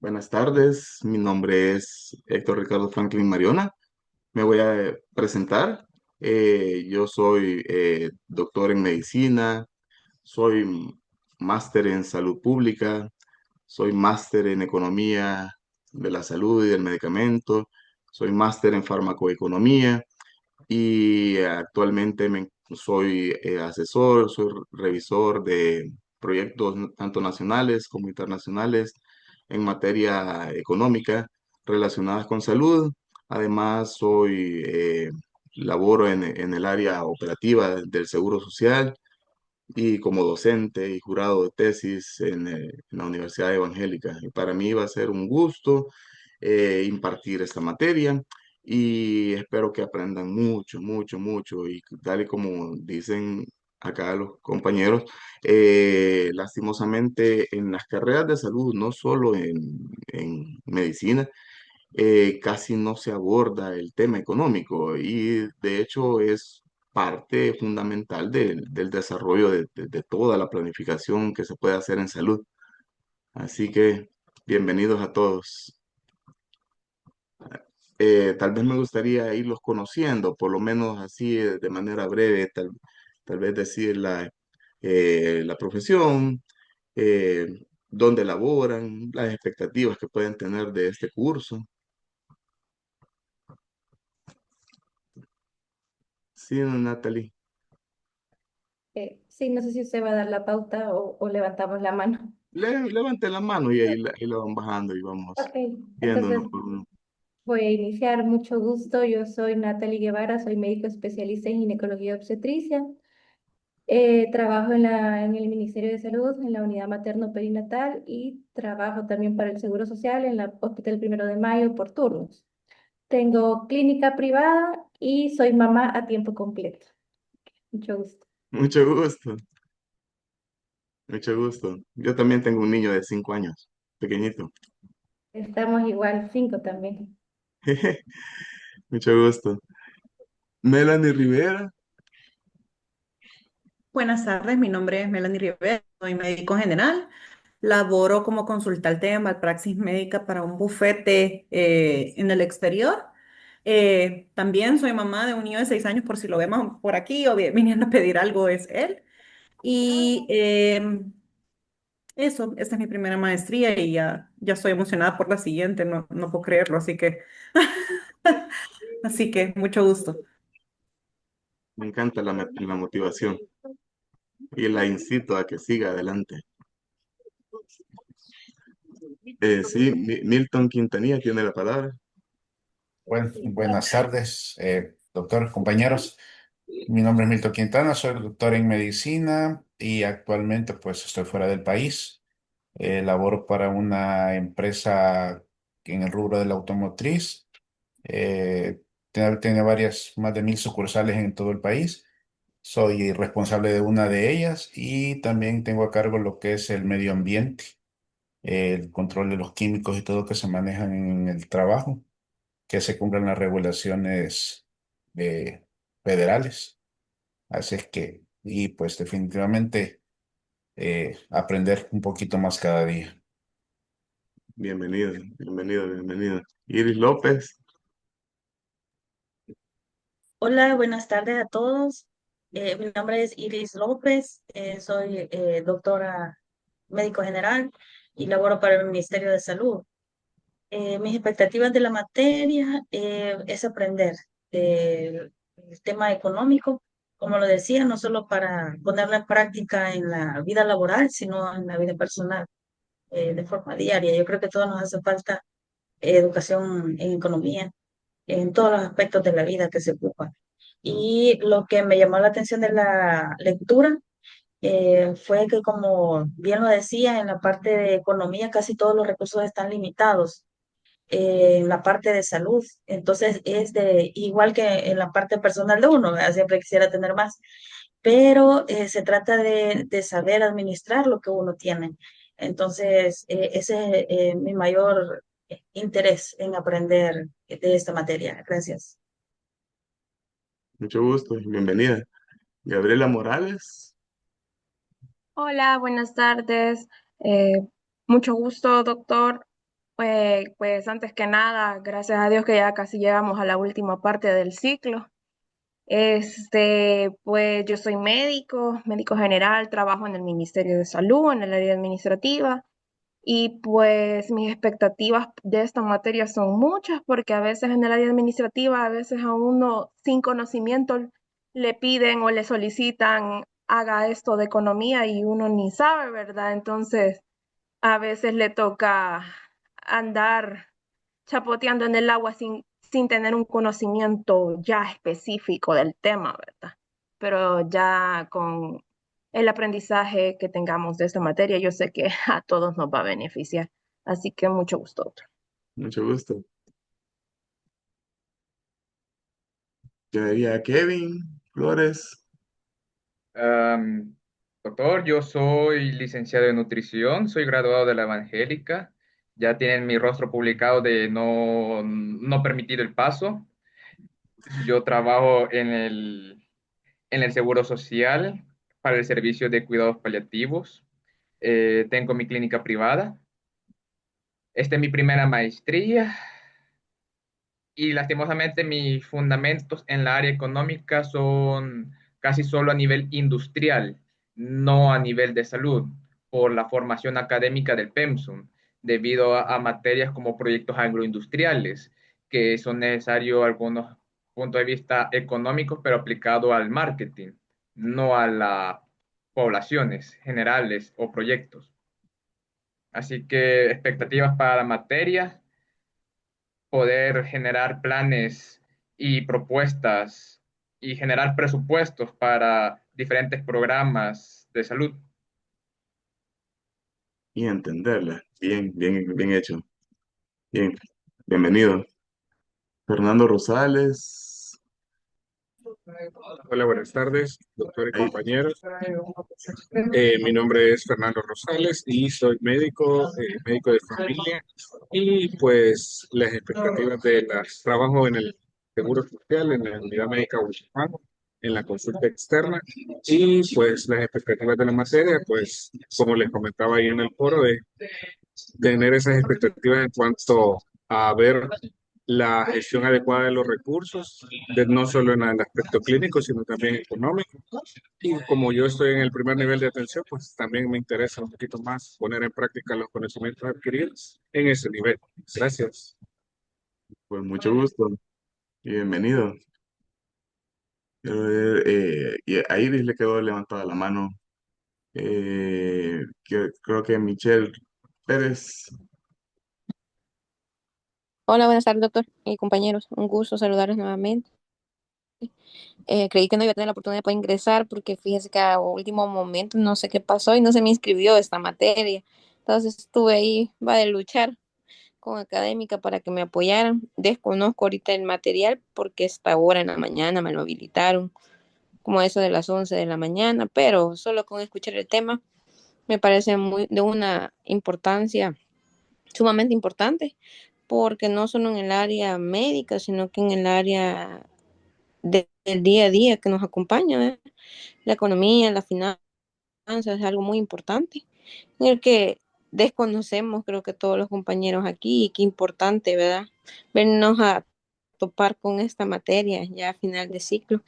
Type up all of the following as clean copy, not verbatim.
Buenas tardes, mi nombre es Héctor Ricardo Franklin Mariona. Me voy a presentar. Yo soy doctor en medicina, soy máster en salud pública, soy máster en economía de la salud y del medicamento, soy máster en farmacoeconomía y actualmente soy asesor, soy revisor de proyectos tanto nacionales como internacionales en materia económica relacionadas con salud. Además, laboro en el área operativa del Seguro Social y como docente y jurado de tesis en la Universidad Evangélica. Y para mí va a ser un gusto impartir esta materia y espero que aprendan mucho, mucho, mucho. Y tal y como dicen acá los compañeros, lastimosamente en las carreras de salud, no solo en medicina, casi no se aborda el tema económico y de hecho es parte fundamental del desarrollo de toda la planificación que se puede hacer en salud. Así que bienvenidos a todos. Tal vez me gustaría irlos conociendo, por lo menos así de manera breve, tal vez decir la profesión, eh, dónde laboran, las expectativas que pueden tener de este curso. Sí, Natalie. Sí, no sé si usted va a dar la pauta o levantamos la mano. Levante la mano y ahí la van bajando y vamos Ok, viendo uno entonces por uno. voy a iniciar. Mucho gusto. Yo soy Natalie Guevara, soy médico especialista en ginecología obstetricia. Trabajo en el Ministerio de Salud, en la unidad materno-perinatal y trabajo también para el Seguro Social en la Hospital Primero de Mayo por turnos. Tengo clínica privada y soy mamá a tiempo completo. Mucho gusto. Mucho gusto, mucho gusto. Yo también tengo un niño de 5 años, pequeñito. Estamos igual, cinco también. Mucho gusto. Melanie Rivera. Buenas tardes, mi nombre es Melanie Rivera, soy médico general, laboro como consultante de malpraxis médica para un bufete en el exterior. También soy mamá de un niño de 6 años, por si lo vemos por aquí o viniendo a pedir algo es él. Y eso, esta es mi primera maestría y ya estoy emocionada por la siguiente, no puedo creerlo, así que mucho gusto. Me encanta la motivación y la incito a que siga adelante. Sí, Milton Quintanilla tiene la palabra. Buenas tardes, doctor, compañeros. Mi nombre es Milton Quintana, soy doctor en medicina y actualmente pues estoy fuera del país. Laboro para una empresa en el rubro de la automotriz. Tiene más de 1.000 sucursales en todo el país. Soy responsable de una de ellas y también tengo a cargo lo que es el medio ambiente, el control de los químicos y todo que se manejan en el trabajo, que se cumplan las regulaciones eh, federales. Así es que, y pues definitivamente aprender un poquito más cada día. Bienvenido, bienvenido, bienvenido. Iris López. Hola, buenas tardes a todos. Mi nombre es Iris López, soy doctora médico general y laboro para el Ministerio de Salud. Mis expectativas de la materia es aprender el tema económico, como lo decía, no solo para ponerlo en práctica en la vida laboral, sino en la vida personal, de forma diaria. Yo creo que a todos nos hace falta educación en economía en todos los aspectos de la vida que se ocupa. Y lo que me llamó la atención de la lectura fue que, como bien lo decía, en la parte de economía casi todos los recursos están limitados. En la parte de salud, entonces es igual que en la parte personal de uno, ¿verdad? Siempre quisiera tener más, pero se trata de saber administrar lo que uno tiene. Entonces, ese es mi mayor interés en aprender de esta materia. Gracias. Mucho gusto, bienvenida. Gabriela Morales. Hola, buenas tardes. Eh, Mucho gusto, doctor. Pues antes que nada, gracias a Dios que ya casi llegamos a la última parte del ciclo. Pues yo soy médico general, trabajo en el Ministerio de Salud, en el área administrativa, y pues mis expectativas de esta materia son muchas, porque a veces en el área administrativa, a veces a uno sin conocimiento le piden o le solicitan haga esto de economía y uno ni sabe, ¿verdad? Entonces, a veces le toca andar chapoteando en el agua sin tener un conocimiento ya específico del tema, ¿verdad? Pero ya con el aprendizaje que tengamos de esta materia, yo sé que a todos nos va a beneficiar. Así que mucho gusto, doctor. Mucho gusto. Yo diría Kevin Flores. Am, Doctor, yo soy licenciado en nutrición, soy graduado de la Evangélica. Ya tienen mi rostro publicado de no permitido el paso. Yo trabajo en el Seguro Social para el servicio de cuidados paliativos. Tengo mi clínica privada. Esta es mi primera maestría y lastimosamente mis fundamentos en la área económica son casi solo a nivel industrial, no a nivel de salud, por la formación académica del PEMSUM, debido a materias como proyectos agroindustriales, que son necesarios algunos puntos de vista económicos, pero aplicado al marketing, no a las poblaciones generales o proyectos. Así que expectativas para la materia poder generar planes y propuestas y generar presupuestos para diferentes programas de salud. Y entenderla. Bien, bien, bien hecho. Bien, bienvenido. Fernando Rosales. Hola, buenas tardes, doctor y Ahí, compañeros. Mi nombre es Fernando Rosales y soy médico, médico de familia y pues las expectativas de las trabajo en el Seguro Social, en la unidad médica Wichita, en la consulta externa y pues las expectativas de la materia, pues como les comentaba ahí en el foro, de tener esas expectativas en cuanto a ver la gestión adecuada de los recursos, no solo en el aspecto clínico, sino también económico. Y como yo estoy en el primer nivel de atención, pues también me interesa un poquito más poner en práctica los conocimientos adquiridos en ese nivel. Gracias. pues mucho gusto y bienvenido. Quiero ver, y a Iris le quedó levantada la mano. Creo que Michelle Pérez. Hola, buenas tardes, doctor y compañeros. Un gusto saludarles nuevamente. Creí que no iba a tener la oportunidad de poder ingresar porque fíjese que a último momento no sé qué pasó y no se me inscribió esta materia. Entonces estuve ahí, va de luchar con académica para que me apoyaran. Desconozco ahorita el material porque esta hora en la mañana me lo habilitaron, como eso de las 11 de la mañana, pero solo con escuchar el tema me parece muy de una importancia sumamente importante porque no solo en el área médica, sino que en el área del día a día que nos acompaña, ¿eh? La economía, las finanzas es algo muy importante, en el que desconocemos, creo que todos los compañeros aquí, y qué importante, ¿verdad? Vernos a topar con esta materia ya a final de ciclo.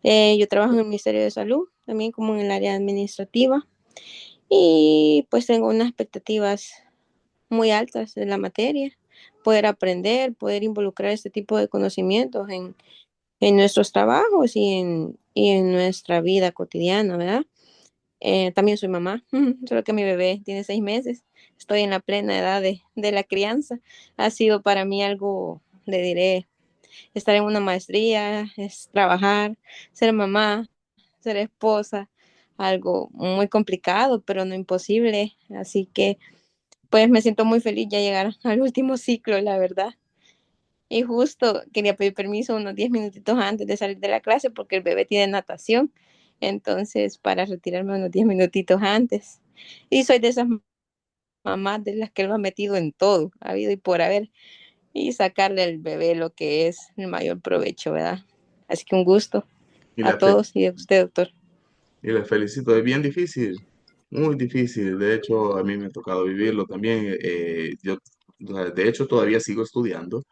Yo trabajo en el Ministerio de Salud, también como en el área administrativa, y pues tengo unas expectativas muy altas de la materia, poder aprender, poder involucrar este tipo de conocimientos en nuestros trabajos y en nuestra vida cotidiana, ¿verdad? También soy mamá, solo que mi bebé tiene 6 meses. Estoy en la plena edad de la crianza. Ha sido para mí algo, le diré, estar en una maestría, es trabajar, ser mamá, ser esposa, algo muy complicado, pero no imposible. Así que, pues me siento muy feliz ya llegar al último ciclo, la verdad. Y justo quería pedir permiso unos 10 minutitos antes de salir de la clase porque el bebé tiene natación. Entonces, para retirarme unos 10 minutitos antes. Y soy de esas mamás de las que lo ha metido en todo, ha habido y por haber, y sacarle al bebé lo que es el mayor provecho, ¿verdad? Así que un gusto Y a la, fe- todos y a usted, doctor. y la felicito. Es bien difícil, muy difícil. De hecho, a mí me ha tocado vivirlo también. Yo O sea, de hecho, todavía sigo estudiando,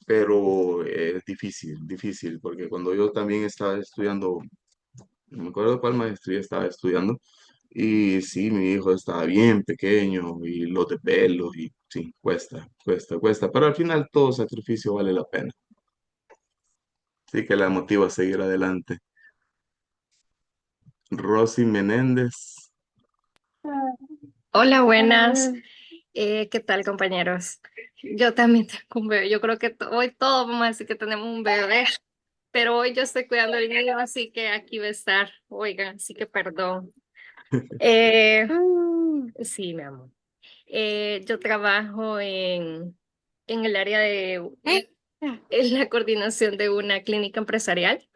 pero es difícil, difícil, porque cuando yo también estaba estudiando, no me acuerdo cuál maestría estaba estudiando, y sí, mi hijo estaba bien pequeño y los desvelos, y sí, cuesta, cuesta, cuesta, pero al final todo sacrificio vale la pena. Sí que la motiva a seguir adelante. Rosy Menéndez. Hola, buenas. ¿Qué tal, compañeros? Yo también tengo un bebé. Yo creo que hoy todos vamos a decir que tenemos un bebé, pero hoy yo estoy cuidando al niño, así que aquí va a estar. Oigan, así que perdón. Eh, sí, mi amor. Yo trabajo en el área en la coordinación de una clínica empresarial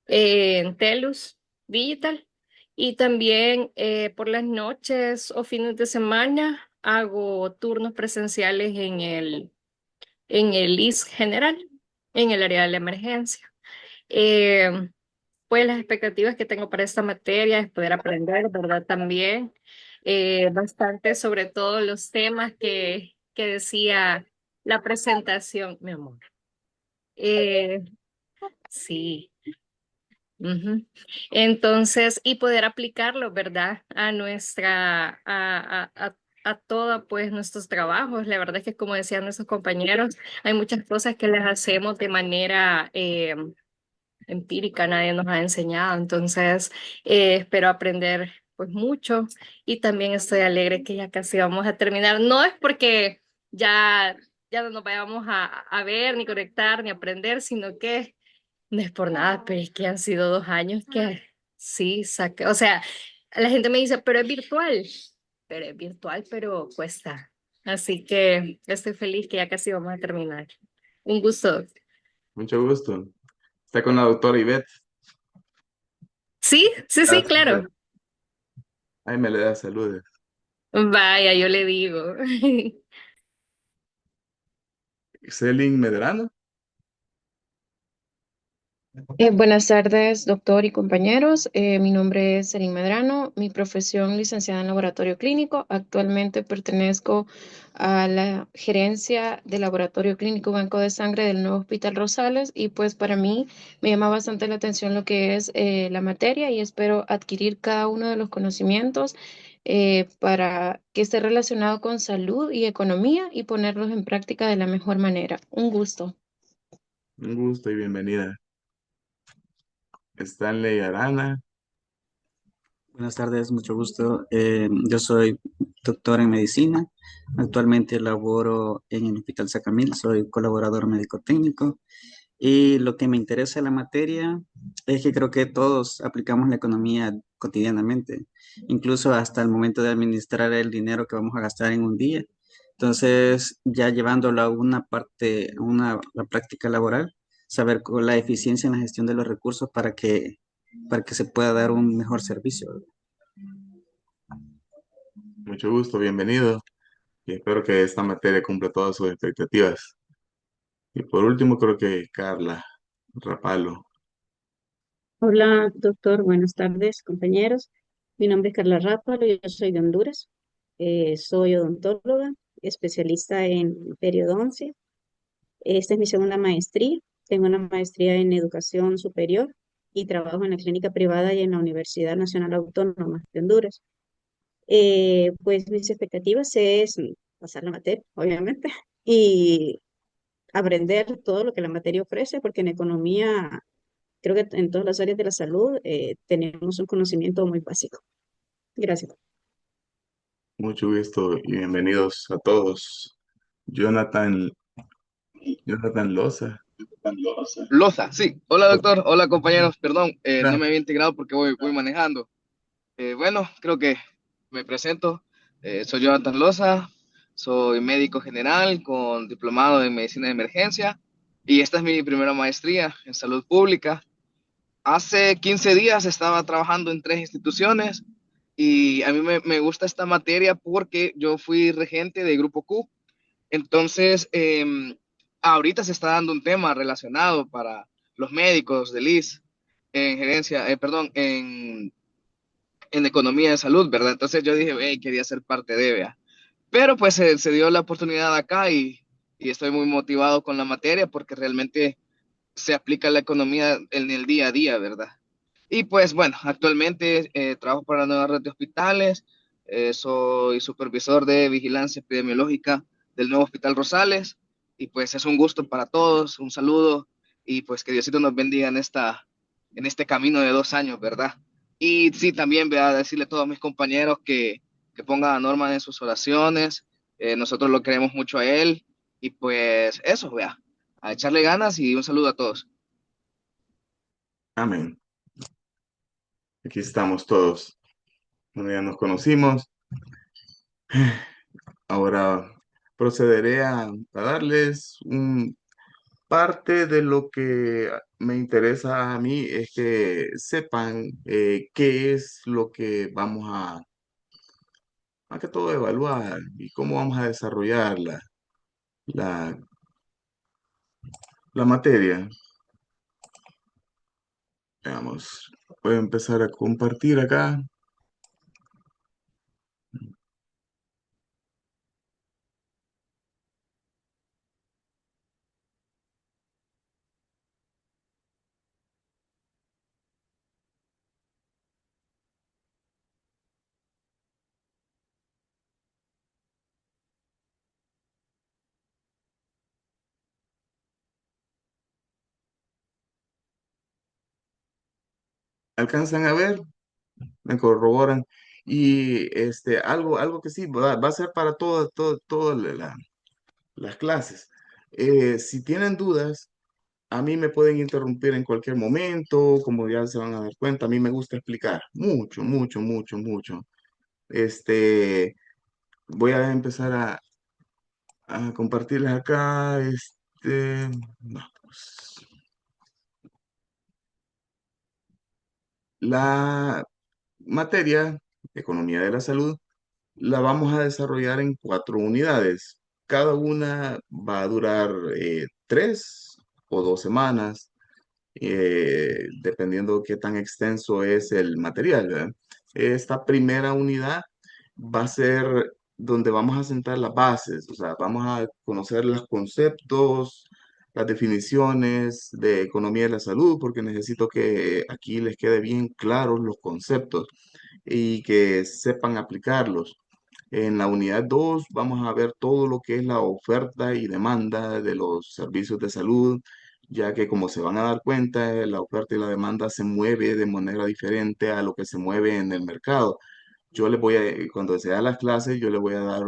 en Telus Digital. Y también por las noches o fines de semana hago turnos presenciales en el IS general, en el área de la emergencia. Eh, pues las expectativas que tengo para esta materia es poder aprender, ¿verdad? También bastante sobre todo los temas que decía la presentación, mi amor. Eh, sí. Ujú. Entonces, y poder aplicarlo, ¿verdad? A a todos pues nuestros trabajos. La verdad es que como decían nuestros compañeros, hay muchas cosas que las hacemos de manera empírica, nadie nos ha enseñado. Entonces, espero aprender pues mucho y también estoy alegre que ya casi vamos a terminar. No es porque ya no nos vayamos a ver, ni conectar, ni aprender, sino que no es por nada, pero es que han sido 2 años que sí, saca, o sea, la gente me dice, pero es virtual, pero cuesta. Así que estoy feliz que ya casi vamos a terminar. Un gusto. Mucho gusto. Está con la doctora Ivette. Sí, sí, sí, claro. Ahí me le da saludes. Vaya, yo le digo. Celin Medrano. Buenas tardes, doctor y compañeros. Mi nombre es Serín Medrano, mi profesión licenciada en laboratorio clínico. Actualmente pertenezco a la gerencia del laboratorio clínico Banco de Sangre del nuevo Hospital Rosales y pues para mí me llama bastante la atención lo que es la materia y espero adquirir cada uno de los conocimientos para que esté relacionado con salud y economía y ponerlos en práctica de la mejor manera. Un gusto. Un gusto y bienvenida. Stanley Arana. Buenas tardes, mucho gusto. Yo soy doctor en medicina. Actualmente laboro en el Hospital Sacamil, soy colaborador médico técnico. Y lo que me interesa de la materia es que creo que todos aplicamos la economía cotidianamente, incluso hasta el momento de administrar el dinero que vamos a gastar en un día. Entonces, ya llevándolo a una parte, la práctica laboral, saber con la eficiencia en la gestión de los recursos para que se pueda dar un mejor servicio. Mucho gusto, bienvenido. Y espero que esta materia cumpla todas sus expectativas. Y por último, creo que Carla Rapalo. Hola, doctor. Buenas tardes, compañeros. Mi nombre es Carla Rápalo, yo soy de Honduras. Soy odontóloga, especialista en periodoncia. Esta es mi segunda maestría. Tengo una maestría en educación superior y trabajo en la clínica privada y en la Universidad Nacional Autónoma de Honduras. Pues mis expectativas es pasar la materia, obviamente, y aprender todo lo que la materia ofrece, porque en economía creo que en todas las áreas de la salud tenemos un conocimiento muy básico. Gracias. Mucho gusto y bienvenidos a todos. Jonathan, Jonathan Loza. Loza, sí. Hola, doctor. Hola, compañeros. Perdón, no me había integrado porque voy manejando. Bueno, creo que me presento. Soy Jonathan Loza, soy médico general con diplomado en medicina de emergencia y esta es mi primera maestría en salud pública. Hace 15 días estaba trabajando en 3 instituciones y a mí me gusta esta materia porque yo fui regente de Grupo Q. Entonces, ahorita se está dando un tema relacionado para los médicos del IS en gerencia, perdón, en economía de salud, ¿verdad? Entonces yo dije, hey, quería ser parte de EVEA. pero pues se dio la oportunidad acá y estoy muy motivado con la materia porque realmente se aplica la economía en el día a día, ¿verdad? Y pues bueno, actualmente trabajo para la nueva red de hospitales, soy supervisor de vigilancia epidemiológica del nuevo Hospital Rosales y pues es un gusto para todos, un saludo y pues que Diosito nos bendiga en este camino de 2 años, ¿verdad? Y sí, también voy a decirle a todos mis compañeros que pongan a Norman en sus oraciones, nosotros lo queremos mucho a él y pues eso, vea, a echarle ganas y un saludo a todos. Amén. Aquí estamos todos. Bueno, ya nos conocimos. Ahora procederé a darles un parte de lo que me interesa a mí es que sepan qué es lo que vamos a, más que todo, evaluar y cómo vamos a desarrollar la, la materia. Veamos, voy a empezar a compartir acá. ¿Alcanzan a ver? Me corroboran. Y algo que sí va a ser para todas las clases. Si tienen dudas, a mí me pueden interrumpir en cualquier momento, como ya se van a dar cuenta, a mí me gusta explicar mucho, mucho, mucho, mucho. Este, Voy a empezar a compartirles acá, vamos. La materia, Economía de la Salud, la vamos a desarrollar en 4 unidades. Cada una va a durar 3 o 2 semanas, dependiendo qué tan extenso es el material, ¿verdad? Esta primera unidad va a ser donde vamos a sentar las bases, o sea, vamos a conocer los conceptos, las definiciones de economía de la salud, porque necesito que aquí les quede bien claros los conceptos y que sepan aplicarlos. En la unidad 2 vamos a ver todo lo que es la oferta y demanda de los servicios de salud, ya que como se van a dar cuenta, la oferta y la demanda se mueve de manera diferente a lo que se mueve en el mercado. Cuando sea las clases, yo les voy a dar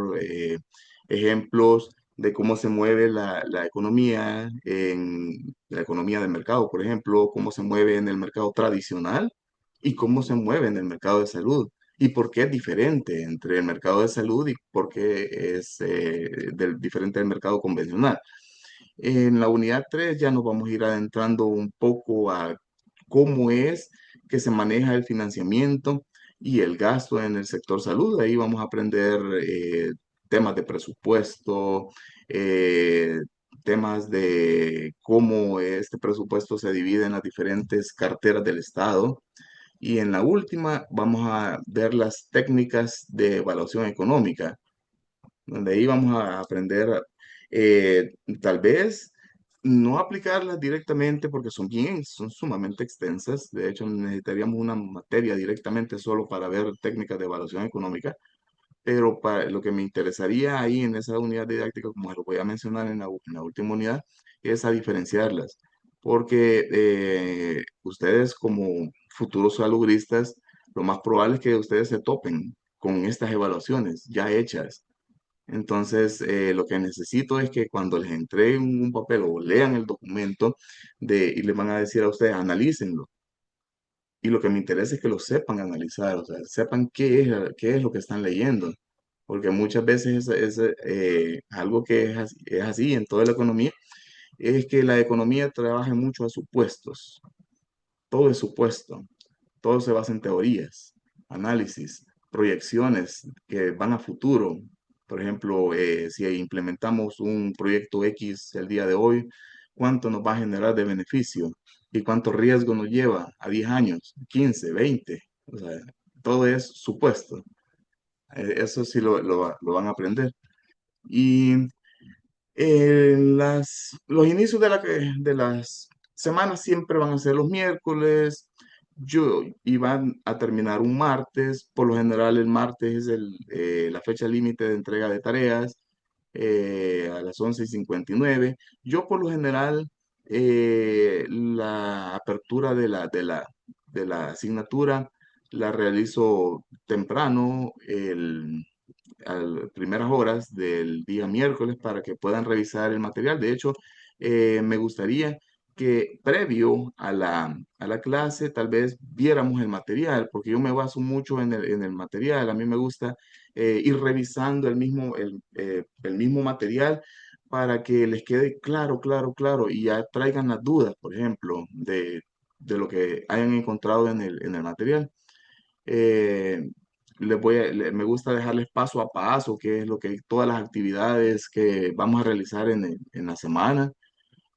ejemplos de cómo se mueve la economía en la economía del mercado, por ejemplo, cómo se mueve en el mercado tradicional y cómo se mueve en el mercado de salud y por qué es diferente entre el mercado de salud y por qué es diferente del mercado convencional. En la unidad 3 ya nos vamos a ir adentrando un poco a cómo es que se maneja el financiamiento y el gasto en el sector salud. Ahí vamos a aprender temas de presupuesto, eh, temas de cómo este presupuesto se divide en las diferentes carteras del Estado. Y en la última vamos a ver las técnicas de evaluación económica, donde ahí vamos a aprender, eh, tal vez no aplicarlas directamente porque son sumamente extensas. De hecho, necesitaríamos una materia directamente solo para ver técnicas de evaluación económica, pero para lo que me interesaría ahí en esa unidad didáctica, como lo voy a mencionar en la última unidad, es a diferenciarlas, porque ustedes como futuros salubristas, lo más probable es que ustedes se topen con estas evaluaciones ya hechas. Entonces, lo que necesito es que cuando les entreguen un papel o lean el documento y les van a decir a ustedes, analícenlo. Y lo que me interesa es que lo sepan analizar, o sea, sepan qué es lo que están leyendo. Porque muchas veces algo que es así en toda la economía, es que la economía trabaja mucho a supuestos. Todo es supuesto. Todo se basa en teorías, análisis, proyecciones que van a futuro. Por ejemplo, si implementamos un proyecto X el día de hoy, ¿cuánto nos va a generar de beneficio? ¿Y cuánto riesgo nos lleva a 10 años, 15, 20? O sea, todo es supuesto. Eso sí lo van a aprender. Y los inicios de las semanas siempre van a ser los miércoles, y van a terminar un martes. Por lo general, el martes es la fecha límite de entrega de tareas, a las 11:59. Yo, por lo general, la apertura de la asignatura la realizo temprano, a las primeras horas del día miércoles, para que puedan revisar el material. De hecho, me gustaría que previo a la clase tal vez viéramos el material, porque yo me baso mucho en el material. A mí me gusta ir revisando el mismo material para que les quede claro, claro, claro, y ya traigan las dudas, por ejemplo, de lo que hayan encontrado en el material. eh, me gusta dejarles paso a paso qué es todas las actividades que vamos a realizar en la semana.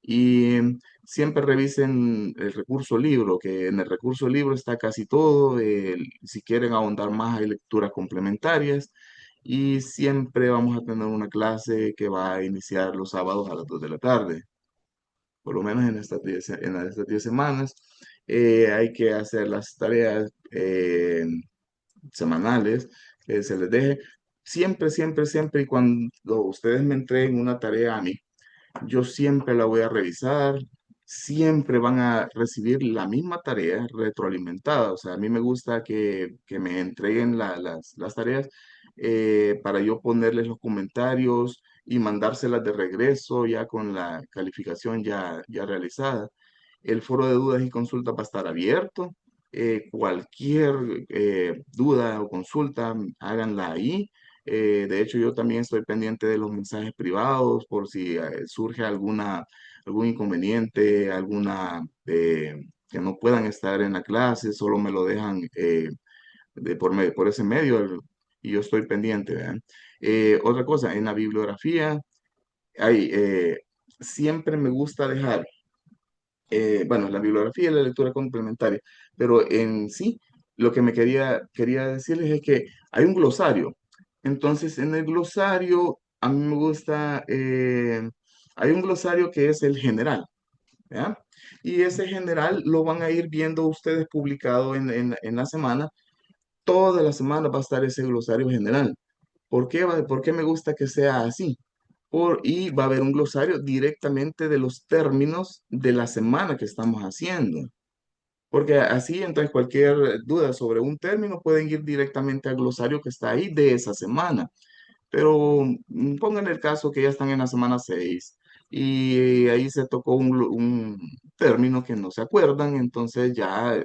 Y siempre revisen el recurso libro, que en el recurso libro está casi todo. Si quieren ahondar más, hay lecturas complementarias. Y siempre vamos a tener una clase que va a iniciar los sábados a las 2 de la tarde, por lo menos en estas 10 semanas. Hay que hacer las tareas semanales que se les deje. Siempre, siempre, siempre, y cuando ustedes me entreguen una tarea a mí, yo siempre la voy a revisar. Siempre van a recibir la misma tarea retroalimentada. O sea, a mí me gusta que me entreguen las tareas, para yo ponerles los comentarios y mandárselas de regreso ya con la calificación ya realizada. El foro de dudas y consultas va a estar abierto. Cualquier duda o consulta, háganla ahí. De hecho, yo también estoy pendiente de los mensajes privados por si surge algún inconveniente, que no puedan estar en la clase, solo me lo dejan por ese medio, y yo estoy pendiente, ¿verdad? Otra cosa, en la bibliografía, siempre me gusta dejar, bueno, la bibliografía y la lectura complementaria, pero en sí, lo que me quería decirles es que hay un glosario. Entonces, en el glosario, a mí me gusta, hay un glosario que es el general, ¿ya? Y ese general lo van a ir viendo ustedes publicado en la semana. Toda la semana va a estar ese glosario general. ¿Por qué me gusta que sea así? Y va a haber un glosario directamente de los términos de la semana que estamos haciendo. Porque así, entonces, cualquier duda sobre un término pueden ir directamente al glosario que está ahí de esa semana. Pero pongan el caso que ya están en la semana 6 y ahí se tocó un término que no se acuerdan. Entonces ya,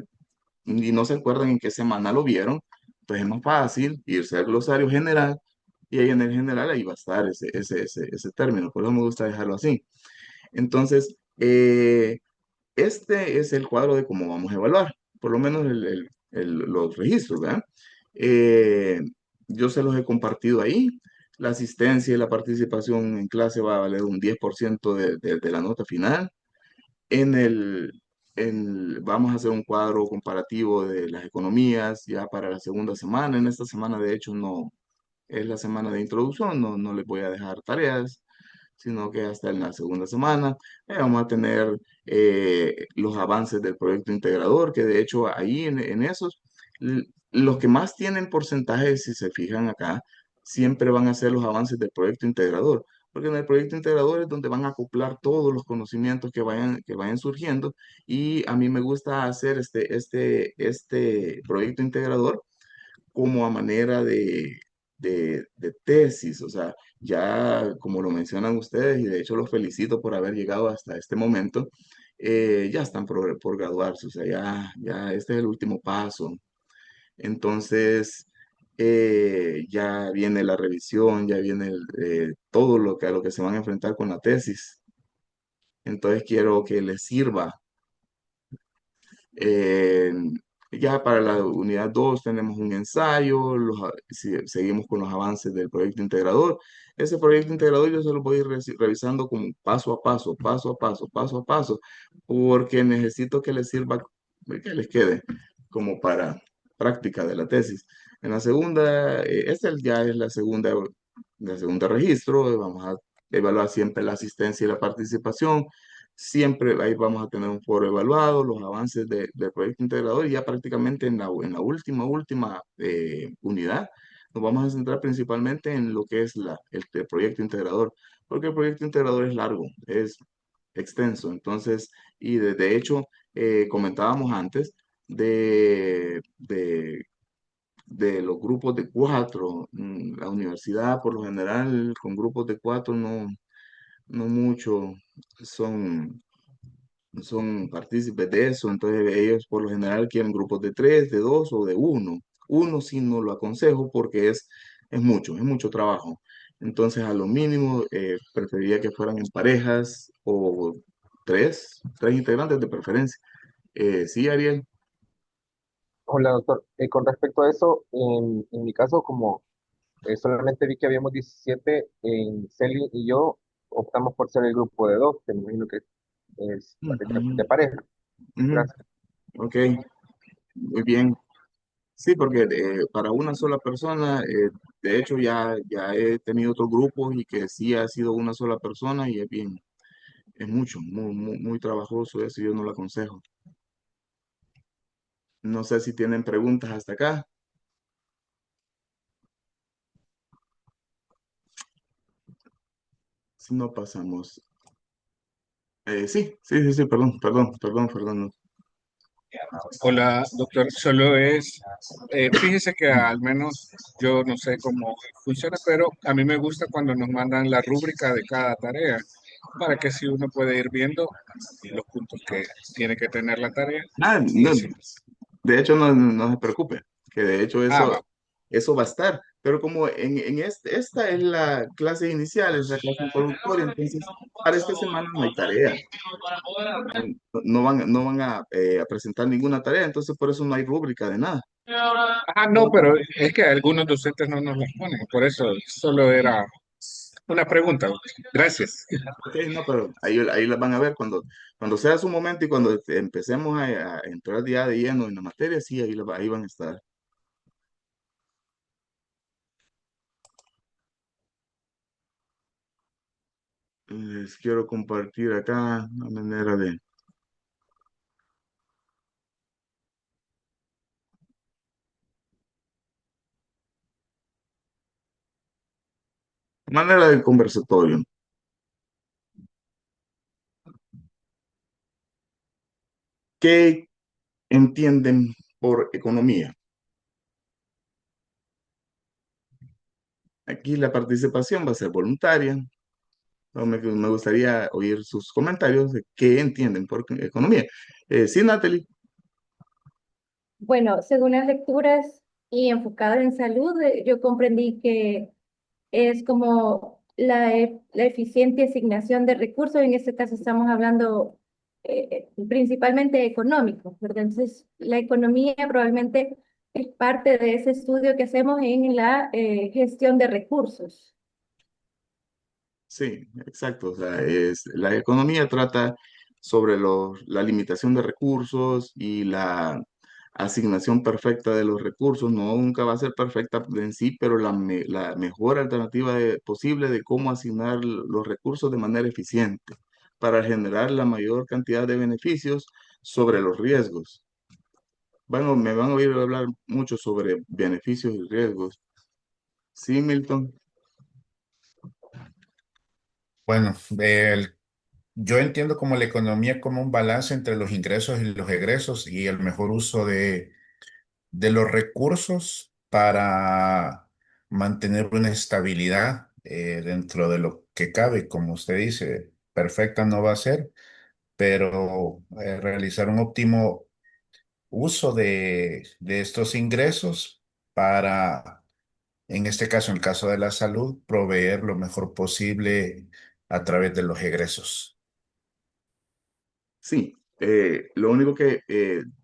y no se acuerdan en qué semana lo vieron. Pues es más fácil irse al glosario general, y ahí en el general ahí va a estar ese término. Por eso me gusta dejarlo así. Entonces, este es el cuadro de cómo vamos a evaluar, por lo menos los registros, ¿verdad? Eh, yo se los he compartido ahí. La asistencia y la participación en clase va a valer un 10% de la nota final. En el, Vamos a hacer un cuadro comparativo de las economías ya para la segunda semana. En esta semana, de hecho, no es la semana de introducción, no les voy a dejar tareas, sino que hasta en la segunda semana vamos a tener los avances del proyecto integrador, que de hecho ahí en esos, los que más tienen porcentajes, si se fijan acá, siempre van a ser los avances del proyecto integrador, porque en el proyecto integrador es donde van a acoplar todos los conocimientos que vayan surgiendo. Y a mí me gusta hacer este proyecto integrador como a manera de tesis. O sea, ya como lo mencionan ustedes, y de hecho los felicito por haber llegado hasta este momento, ya están por graduarse. O sea, ya este es el último paso. Entonces, ya viene la revisión, ya viene todo a lo que se van a enfrentar con la tesis. Entonces, quiero que les sirva. Eh, ya para la unidad 2 tenemos un ensayo. Seguimos con los avances del proyecto integrador. Ese proyecto integrador yo se lo voy a ir revisando como paso a paso, paso a paso, paso a paso, porque necesito que les sirva, que les quede como para práctica de la tesis. En la segunda, esta ya es la segunda de segundo registro, vamos a evaluar siempre la asistencia y la participación. Siempre ahí vamos a tener un foro evaluado, los avances del proyecto integrador y ya prácticamente en la última unidad nos vamos a centrar principalmente en lo que es el proyecto integrador, porque el proyecto integrador es largo, es extenso. Entonces, y de hecho, comentábamos antes de los grupos de cuatro. La universidad, por lo general, con grupos de cuatro no mucho son, son partícipes de eso. Entonces, ellos por lo general quieren grupos de tres, de dos o de uno. Uno sí no lo aconsejo porque es mucho trabajo. Entonces, a lo mínimo, preferiría que fueran en parejas o tres integrantes de preferencia. Sí, Ariel. Hola, doctor. Con respecto a eso, en mi caso, como solamente vi que habíamos 17 en Celi y yo optamos por ser el grupo de dos, que me imagino que es Ujú, de pareja. ujú. Gracias. Ok, muy bien. Sí, porque para una sola persona, de hecho ya he tenido otros grupos y que sí ha sido una sola persona y es bien, es mucho, muy trabajoso eso, yo no lo aconsejo. No sé si tienen preguntas hasta acá. Si no pasamos. Sí, perdón. No. Hola, doctor. Solo es, fíjese que al menos yo no sé cómo funciona, pero a mí me gusta cuando nos mandan la rúbrica de cada tarea, para que si uno puede ir viendo los puntos que tiene que tener la tarea. Y No, así. de hecho no se preocupe, que de hecho Ah, va. eso va a estar, pero como esta es la clase inicial, es la clase introductoria, entonces para esta semana no hay tarea. No van a presentar ninguna tarea, entonces por eso no hay rúbrica de nada. Ah, no, pero es que algunos docentes no nos las ponen, por eso solo era una pregunta. Gracias. Ok, no, pero ahí las van a ver cuando sea su momento y cuando empecemos a entrar ya de lleno en la materia, sí, ahí van a estar. Les quiero compartir acá una manera del conversatorio. ¿Qué entienden por economía? Aquí la participación va a ser voluntaria. No, me gustaría oír sus comentarios de qué entienden por economía. Sí, Natalie. Bueno, según las lecturas y enfocado en salud, yo comprendí que es como la eficiente asignación de recursos. En este caso estamos hablando principalmente económicos, ¿verdad? Entonces, la economía probablemente es parte de ese estudio que hacemos en la gestión de recursos. Sí, exacto. O sea, la economía trata sobre la limitación de recursos y la asignación perfecta de los recursos. No, nunca va a ser perfecta en sí, pero la mejor alternativa posible de cómo asignar los recursos de manera eficiente para generar la mayor cantidad de beneficios sobre los riesgos. Bueno, me van a oír hablar mucho sobre beneficios y riesgos. Sí, Milton. Bueno, yo entiendo como la economía como un balance entre los ingresos y los egresos y el mejor uso de los recursos para mantener una estabilidad dentro de lo que cabe. Como usted dice, perfecta no va a ser, pero realizar un óptimo uso de estos ingresos para, en este caso, en el caso de la salud, proveer lo mejor posible a través de los egresos. Sí, lo único que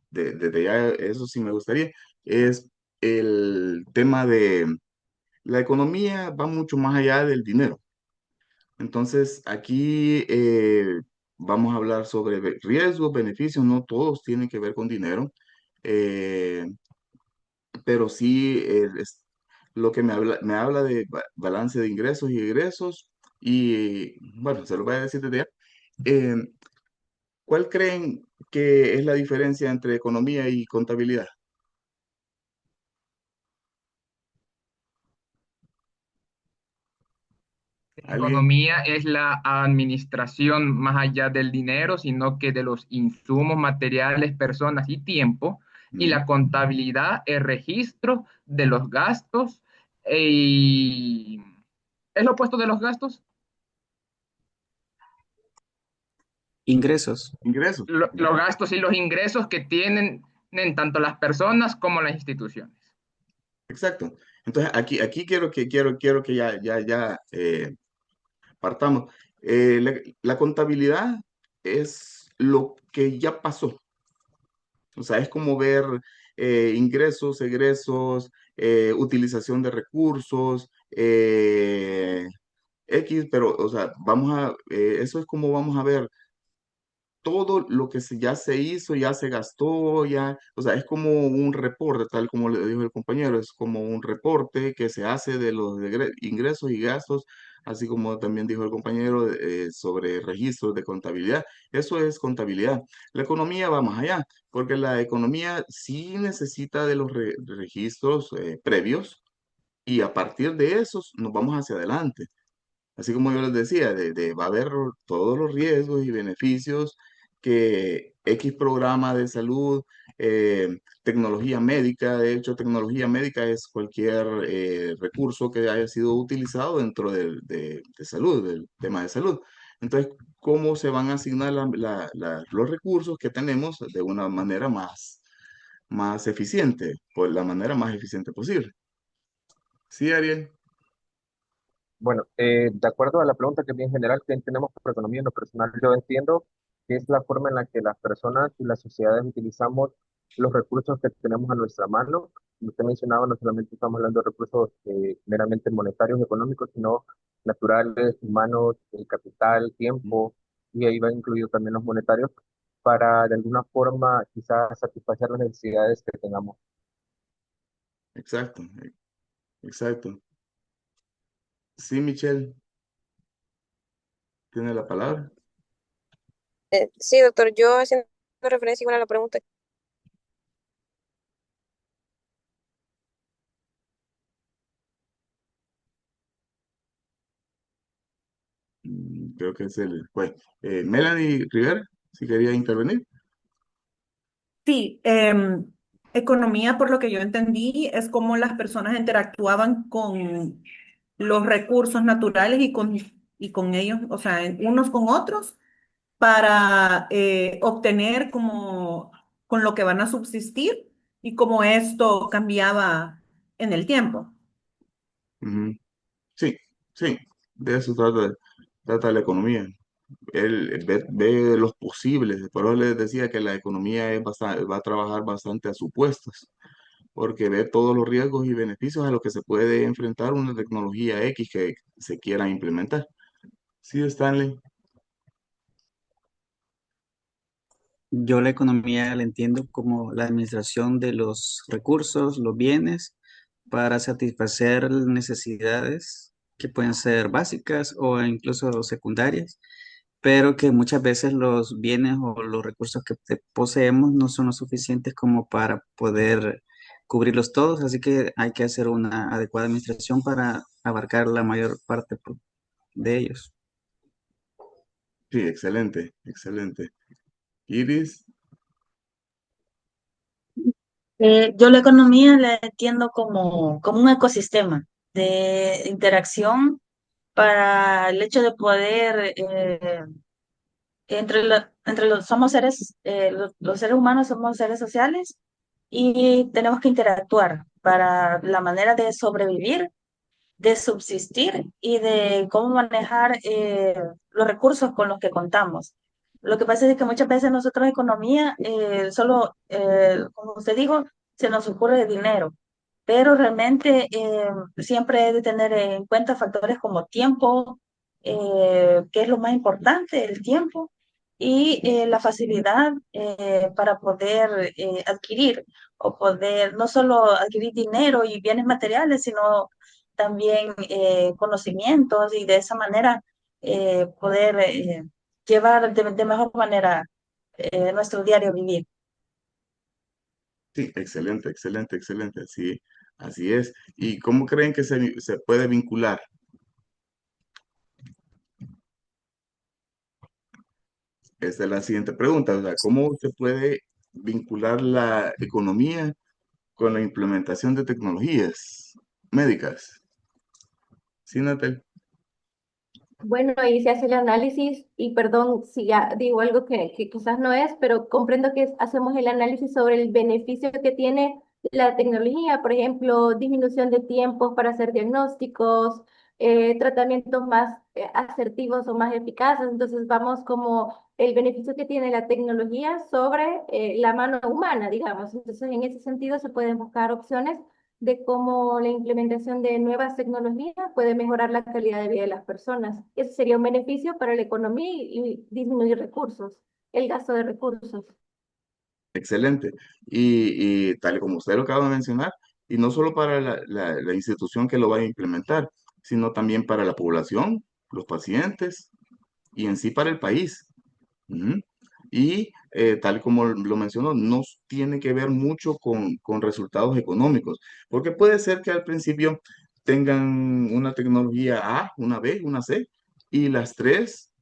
desde ya eso sí me gustaría es el tema de la economía va mucho más allá del dinero. Entonces aquí vamos a hablar sobre riesgos, beneficios, no todos tienen que ver con dinero, eh, pero sí lo que me habla de balance de ingresos y egresos. Y bueno, se lo voy a decir desde ya. Eh, ¿Cuál creen que es la diferencia entre economía y contabilidad? ¿Alguien? Economía es la administración más allá del dinero, sino que de los insumos, materiales, personas y tiempo. Y Mm, la contabilidad es registro de los gastos y es lo opuesto de los gastos, Ingresos. ingresos. los gastos y los ingresos que tienen en tanto las personas como las instituciones. Exacto. Entonces, aquí quiero que ya partamos. La contabilidad es lo que ya pasó. O sea, es como ver ingresos, egresos, utilización de recursos, X, pero, o sea, eso es como vamos a ver todo lo que ya se hizo, ya se gastó, ya, o sea, es como un reporte, tal como le dijo el compañero, es como un reporte que se hace de los ingresos y gastos, así como también dijo el compañero sobre registros de contabilidad. Eso es contabilidad. La economía va más allá, porque la economía sí necesita de los registros previos y a partir de esos nos vamos hacia adelante. Así como yo les decía, va a haber todos los riesgos y beneficios que X programa de salud, tecnología médica, de hecho, tecnología médica es cualquier recurso que haya sido utilizado dentro de salud, del tema de salud. Entonces, ¿cómo se van a asignar los recursos que tenemos de una manera más eficiente, por la manera más eficiente posible? Sí, Ariel. Bueno, de acuerdo a la pregunta que bien general, ¿qué entendemos por economía en lo personal? Yo entiendo que es la forma en la que las personas y las sociedades utilizamos los recursos que tenemos a nuestra mano. Como usted mencionaba, no solamente estamos hablando de recursos meramente monetarios, económicos, sino naturales, humanos, el capital, tiempo, y ahí va incluido también los monetarios, para de alguna forma quizás satisfacer las necesidades que tengamos. Exacto, exacto. Sí, Michelle, tiene la palabra. Sí, doctor, yo haciendo referencia igual a la pregunta. Creo que fue Melanie Rivera, si quería intervenir. Sí, economía, por lo que yo entendí, es cómo las personas interactuaban con los recursos naturales y con ellos, o sea, unos con otros, para obtener como con lo que van a subsistir y cómo esto cambiaba en el tiempo. Ujú. Sí, sí, de eso trata la economía. Él ve los posibles, por eso les decía que la economía va a trabajar bastante a supuestos, porque ve todos los riesgos y beneficios a los que se puede enfrentar una tecnología X que se quiera implementar. Sí, Stanley. Yo la economía la entiendo como la administración de los recursos, los bienes, para satisfacer necesidades que pueden ser básicas o incluso secundarias, pero que muchas veces los bienes o los recursos que poseemos no son lo suficientes como para poder cubrirlos todos, así que hay que hacer una adecuada administración para abarcar la mayor parte de ellos. Sí, excelente, excelente. Iris. Yo la economía la entiendo como un ecosistema de interacción para el hecho de poder, somos seres, los seres humanos somos seres sociales y tenemos que interactuar para la manera de sobrevivir, de subsistir y de cómo manejar los recursos con los que contamos. Lo que pasa es que muchas veces nosotros economía, solo, como usted dijo, se nos ocurre el dinero, pero realmente siempre hay de tener en cuenta factores como tiempo, que es lo más importante, el tiempo, y la facilidad para poder adquirir o poder no solo adquirir dinero y bienes materiales, sino también conocimientos y de esa manera poder llevar de mejor manera nuestro diario vivir. Sí, excelente, excelente, excelente. Así, así es. ¿Y cómo creen que se puede vincular? Esta es la siguiente pregunta. O sea, ¿cómo se puede vincular la economía con la implementación de tecnologías médicas? Sí, Natal. Bueno, ahí se hace el análisis y perdón si ya digo algo que quizás no es, pero comprendo que hacemos el análisis sobre el beneficio que tiene la tecnología, por ejemplo, disminución de tiempos para hacer diagnósticos, tratamientos más asertivos o más eficaces. Entonces vamos como el beneficio que tiene la tecnología sobre la mano humana, digamos. Entonces en ese sentido se pueden buscar opciones de cómo la implementación de nuevas tecnologías puede mejorar la calidad de vida de las personas. Eso sería un beneficio para la economía y disminuir recursos, el gasto de recursos. Excelente. Y tal y como usted lo acaba de mencionar, y no solo para la institución que lo va a implementar, sino también para la población, los pacientes y en sí para el país. Ujú. Y tal como lo mencionó, no tiene que ver mucho con resultados económicos, porque puede ser que al principio tengan una tecnología A, una B, una C, y las tres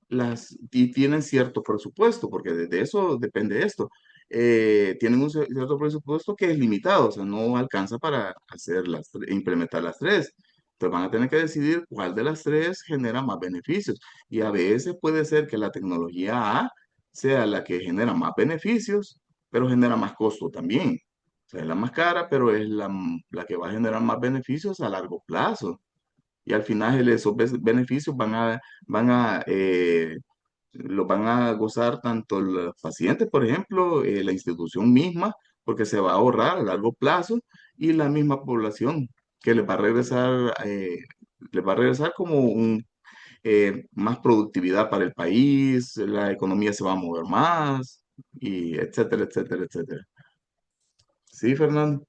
y tienen cierto presupuesto, porque de eso depende esto. Tienen un cierto presupuesto que es limitado, o sea, no alcanza para hacer implementar las tres. Entonces van a tener que decidir cuál de las tres genera más beneficios. Y a veces puede ser que la tecnología A sea la que genera más beneficios, pero genera más costo también. O sea, es la más cara, pero es la que va a generar más beneficios a largo plazo. Y al final esos beneficios los van a gozar tanto los pacientes, por ejemplo, la institución misma, porque se va a ahorrar a largo plazo, y la misma población, que les va a regresar como más productividad para el país, la economía se va a mover más, y etcétera, etcétera, etcétera. Sí, Fernando.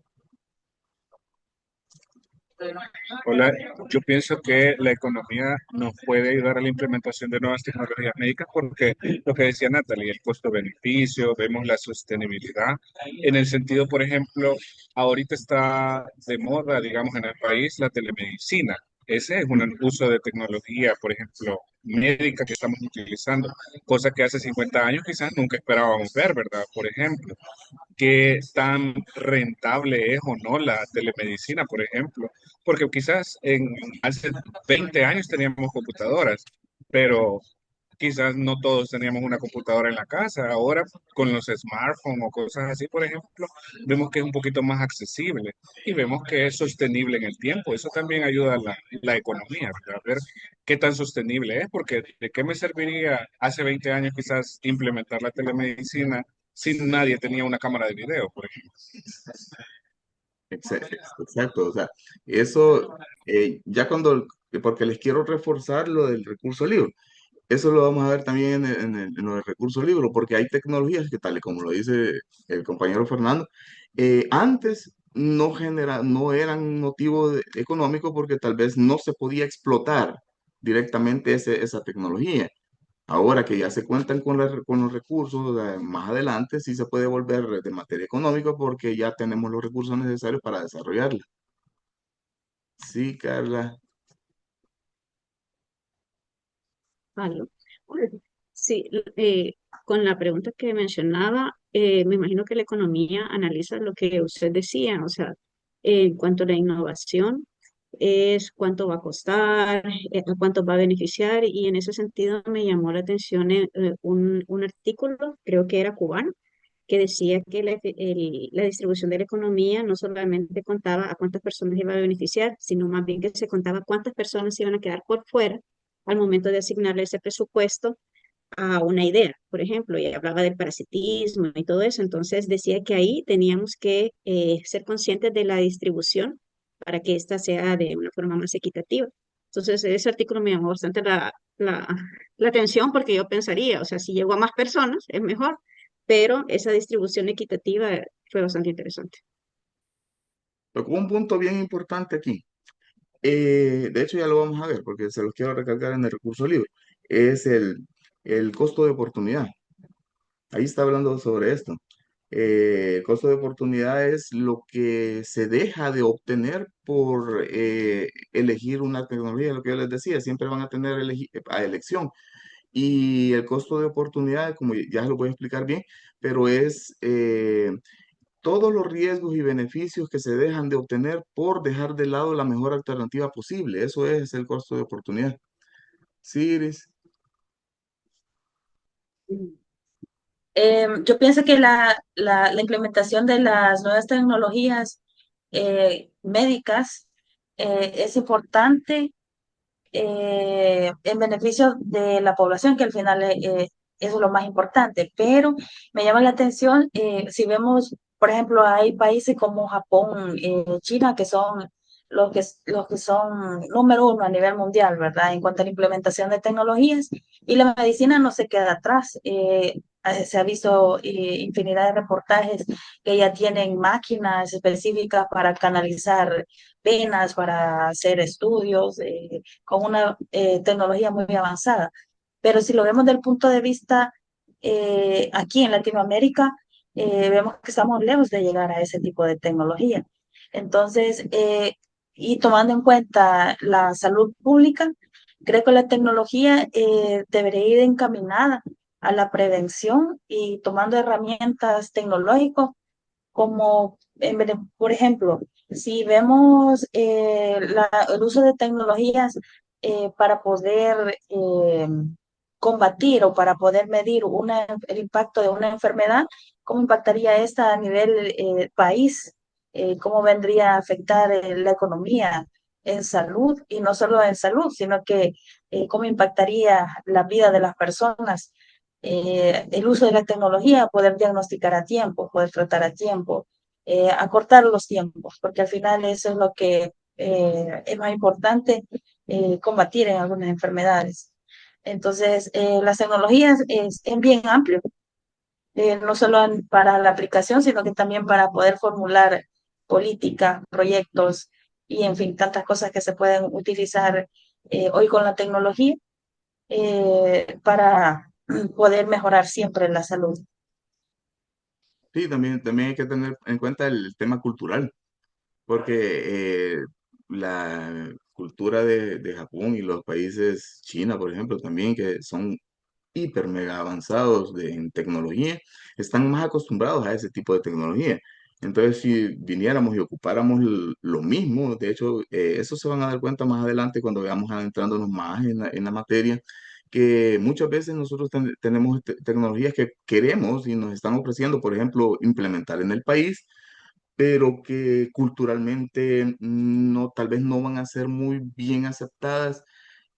Hola, yo pienso que la economía nos puede ayudar a la implementación de nuevas tecnologías médicas porque lo que decía Natalie, el costo-beneficio, vemos la sostenibilidad. En el sentido, por ejemplo, ahorita está de moda, digamos, en el país la telemedicina. Ese es un uso de tecnología, por ejemplo, médica que estamos utilizando, cosa que hace 50 años quizás nunca esperábamos ver, ¿verdad? Por ejemplo, qué tan rentable es o no la telemedicina, por ejemplo, porque quizás hace 20 años teníamos computadoras, pero quizás no todos teníamos una computadora en la casa. Ahora con los smartphones o cosas así, por ejemplo, vemos que es un poquito más accesible y vemos que es sostenible en el tiempo. Eso también ayuda a la economía, ¿verdad? A ver qué tan sostenible es, porque ¿de qué me serviría hace 20 años quizás implementar la telemedicina si nadie tenía una cámara de video, por ejemplo? Exacto, o sea, eso ya porque les quiero reforzar lo del recurso libre. Eso lo vamos a ver también en los recursos libres, porque hay tecnologías que, tal y como lo dice el compañero Fernando, antes no eran motivo económico porque tal vez no se podía explotar directamente esa tecnología. Ahora que ya se cuentan con los recursos, más adelante sí se puede volver de materia económica porque ya tenemos los recursos necesarios para desarrollarla. Sí, Carla. Aló. Sí, con la pregunta que mencionaba, me imagino que la economía analiza lo que usted decía, o sea, en cuanto a la innovación, es cuánto va a costar, a cuánto va a beneficiar, y en ese sentido me llamó la atención un artículo, creo que era cubano, que decía que la distribución de la economía no solamente contaba a cuántas personas iba a beneficiar, sino más bien que se contaba cuántas personas iban a quedar por fuera al momento de asignarle ese presupuesto a una idea, por ejemplo, y hablaba del parasitismo y todo eso. Entonces decía que ahí teníamos que ser conscientes de la distribución para que ésta sea de una forma más equitativa. Entonces, ese artículo me llamó bastante la atención porque yo pensaría, o sea, si llego a más personas es mejor, pero esa distribución equitativa fue bastante interesante. Tocó un punto bien importante aquí. De hecho, ya lo vamos a ver porque se los quiero recalcar en el recurso libre. Es el costo de oportunidad. Ahí está hablando sobre esto. El costo de oportunidad es lo que se deja de obtener por elegir una tecnología, lo que yo les decía, siempre van a tener a elección. Y el costo de oportunidad, como ya lo voy a explicar bien, pero es todos los riesgos y beneficios que se dejan de obtener por dejar de lado la mejor alternativa posible. Eso es el costo de oportunidad. Sí, Iris. Yo pienso que la implementación de las nuevas tecnologías médicas es importante en beneficio de la población, que al final eso es lo más importante. Pero me llama la atención, si vemos, por ejemplo, hay países como Japón, China, que son los que son número uno a nivel mundial, ¿verdad? En cuanto a la implementación de tecnologías, y la medicina no se queda atrás. Se ha visto infinidad de reportajes que ya tienen máquinas específicas para canalizar venas, para hacer estudios, con una tecnología muy avanzada. Pero si lo vemos del punto de vista aquí en Latinoamérica, vemos que estamos lejos de llegar a ese tipo de tecnología. Entonces, y tomando en cuenta la salud pública, creo que la tecnología debería ir encaminada a la prevención y tomando herramientas tecnológicas como, por ejemplo, si vemos el uso de tecnologías para poder combatir o para poder medir el impacto de una enfermedad, ¿cómo impactaría esta a nivel país? ¿Cómo vendría a afectar la economía en salud? Y no solo en salud, sino que cómo impactaría la vida de las personas, el uso de la tecnología, poder diagnosticar a tiempo, poder tratar a tiempo, acortar los tiempos, porque al final eso es lo que es más importante, combatir en algunas enfermedades. Entonces, las tecnologías es bien amplio, no solo para la aplicación, sino que también para poder formular políticas, proyectos y, en fin, tantas cosas que se pueden utilizar hoy con la tecnología para poder mejorar siempre la salud. Sí, también hay que tener en cuenta el tema cultural, porque la cultura de Japón y los países, China, por ejemplo, también, que son hiper mega avanzados en tecnología, están más acostumbrados a ese tipo de tecnología. Entonces, si viniéramos y ocupáramos lo mismo, de hecho, eso se van a dar cuenta más adelante cuando veamos adentrándonos más en la materia, que muchas veces nosotros tenemos tecnologías que queremos y nos están ofreciendo, por ejemplo, implementar en el país, pero que culturalmente no, tal vez no van a ser muy bien aceptadas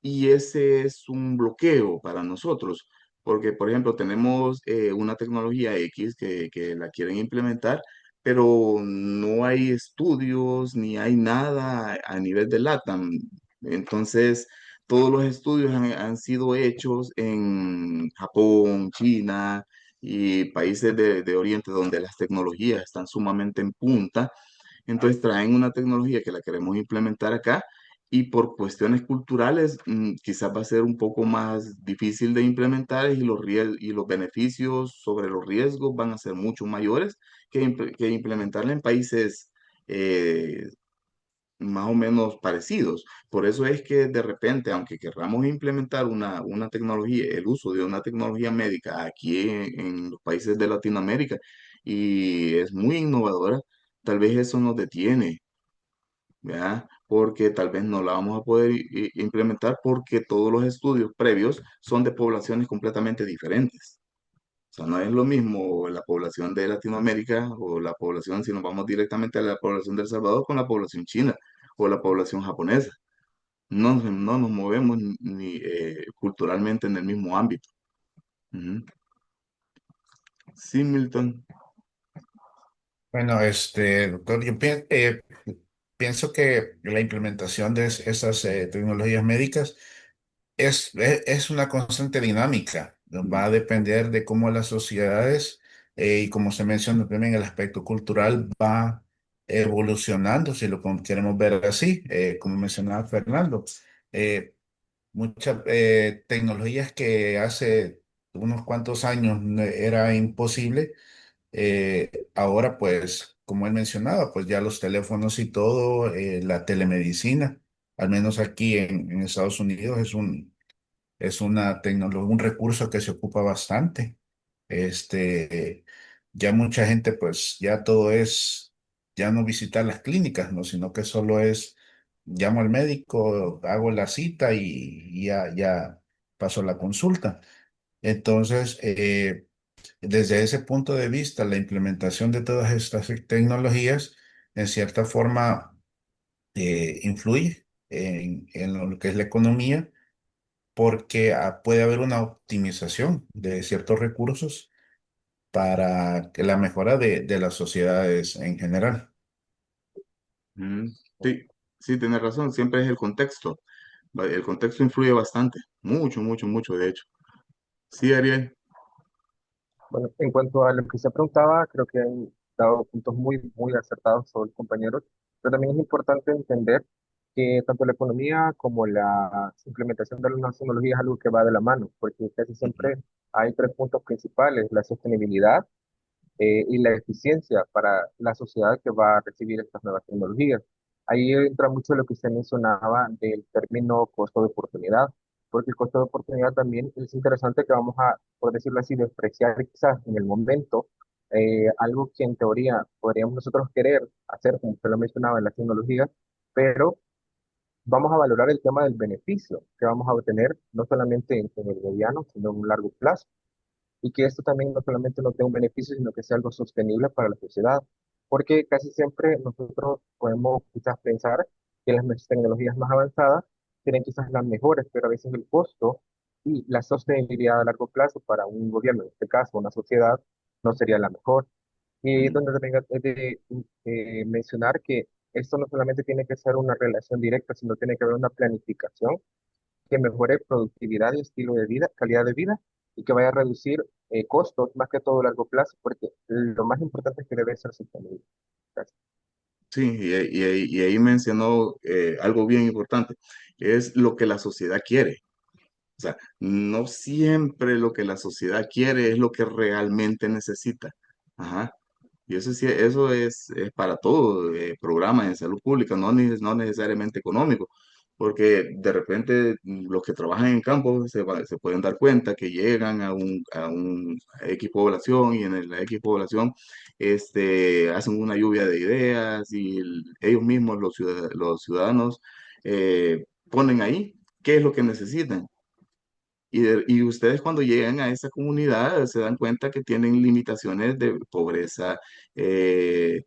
y ese es un bloqueo para nosotros, porque, por ejemplo, tenemos una tecnología X que la quieren implementar, pero no hay estudios ni hay nada a nivel de LATAM. Entonces, todos los estudios han sido hechos en Japón, China y países de Oriente donde las tecnologías están sumamente en punta. Entonces traen una tecnología que la queremos implementar acá y por cuestiones culturales quizás va a ser un poco más difícil de implementar y y los beneficios sobre los riesgos van a ser mucho mayores que implementarla en países eh, más o menos parecidos. Por eso es que de repente, aunque querramos implementar una tecnología, el uso de una tecnología médica aquí en los países de Latinoamérica y es muy innovadora, tal vez eso nos detiene, ¿verdad? Porque tal vez no la vamos a poder implementar porque todos los estudios previos son de poblaciones completamente diferentes. O sea, no es lo mismo la población de Latinoamérica o la población, si nos vamos directamente a la población de El Salvador con la población china o la población japonesa. No nos movemos ni culturalmente en el mismo ámbito. Ujú. Sí, Milton. Bueno, doctor, yo pienso que la implementación de esas tecnologías médicas es una constante dinámica. Va a depender de cómo las sociedades, y como se menciona también el aspecto cultural, va evolucionando, si queremos ver así, como mencionaba Fernando. Eh, Muchas tecnologías que hace unos cuantos años era imposible, ahora pues, como él mencionaba, pues ya los teléfonos y todo, la telemedicina, al menos aquí en Estados Unidos es una tecnología, un recurso que se ocupa bastante. Ya mucha gente, pues, ya todo es, ya no visitar las clínicas, ¿no? Sino que solo es, llamo al médico, hago la cita y ya paso la consulta. Entonces, desde ese punto de vista, la implementación de todas estas tecnologías, en cierta forma, influye en lo que es la economía porque puede haber una optimización de ciertos recursos para que la mejora de las sociedades en general. Mm, sí, sí, tienes razón, siempre es el contexto. El contexto influye bastante, mucho, mucho, mucho, de hecho. Sí, Ariel. Bueno, en cuanto a lo que se preguntaba, creo que han dado puntos muy acertados sobre los compañeros, pero también es importante entender que tanto la economía como la implementación de las nuevas tecnologías es algo que va de la mano, porque casi siempre hay tres puntos principales: la sostenibilidad, y la eficiencia para la sociedad que va a recibir estas nuevas tecnologías. Ahí entra mucho lo que usted mencionaba del término costo de oportunidad, porque el costo de oportunidad también es interesante que vamos a, por decirlo así, despreciar quizás en el momento algo que en teoría podríamos nosotros querer hacer, como usted lo mencionaba, en las tecnologías, pero vamos a valorar el tema del beneficio que vamos a obtener, no solamente en el mediano, sino en un largo plazo, y que esto también no solamente no tenga un beneficio, sino que sea algo sostenible para la sociedad, porque casi siempre nosotros podemos quizás pensar que las tecnologías más avanzadas tienen quizás las mejores, pero a veces el costo y la sostenibilidad a largo plazo para un gobierno, en este caso una sociedad, no sería la mejor. Y Mm, donde también he de mencionar que esto no solamente tiene que ser una relación directa, sino tiene que haber una planificación que mejore productividad y estilo de vida, calidad de vida, y que vaya a reducir costos, más que todo a largo plazo, porque lo más importante es que debe ser sostenible. Gracias. sí, y ahí mencionó algo bien importante, es lo que la sociedad quiere. O sea, no siempre lo que la sociedad quiere es lo que realmente necesita. Ajá. Y eso sí, eso es para todo programa en salud pública, no necesariamente económico, porque de repente los que trabajan en campo se pueden dar cuenta que llegan a un X población y en la X población hacen una lluvia de ideas y ellos mismos, los ciudadanos, ponen ahí qué es lo que necesitan. Y ustedes cuando llegan a esa comunidad se dan cuenta que tienen limitaciones de pobreza, de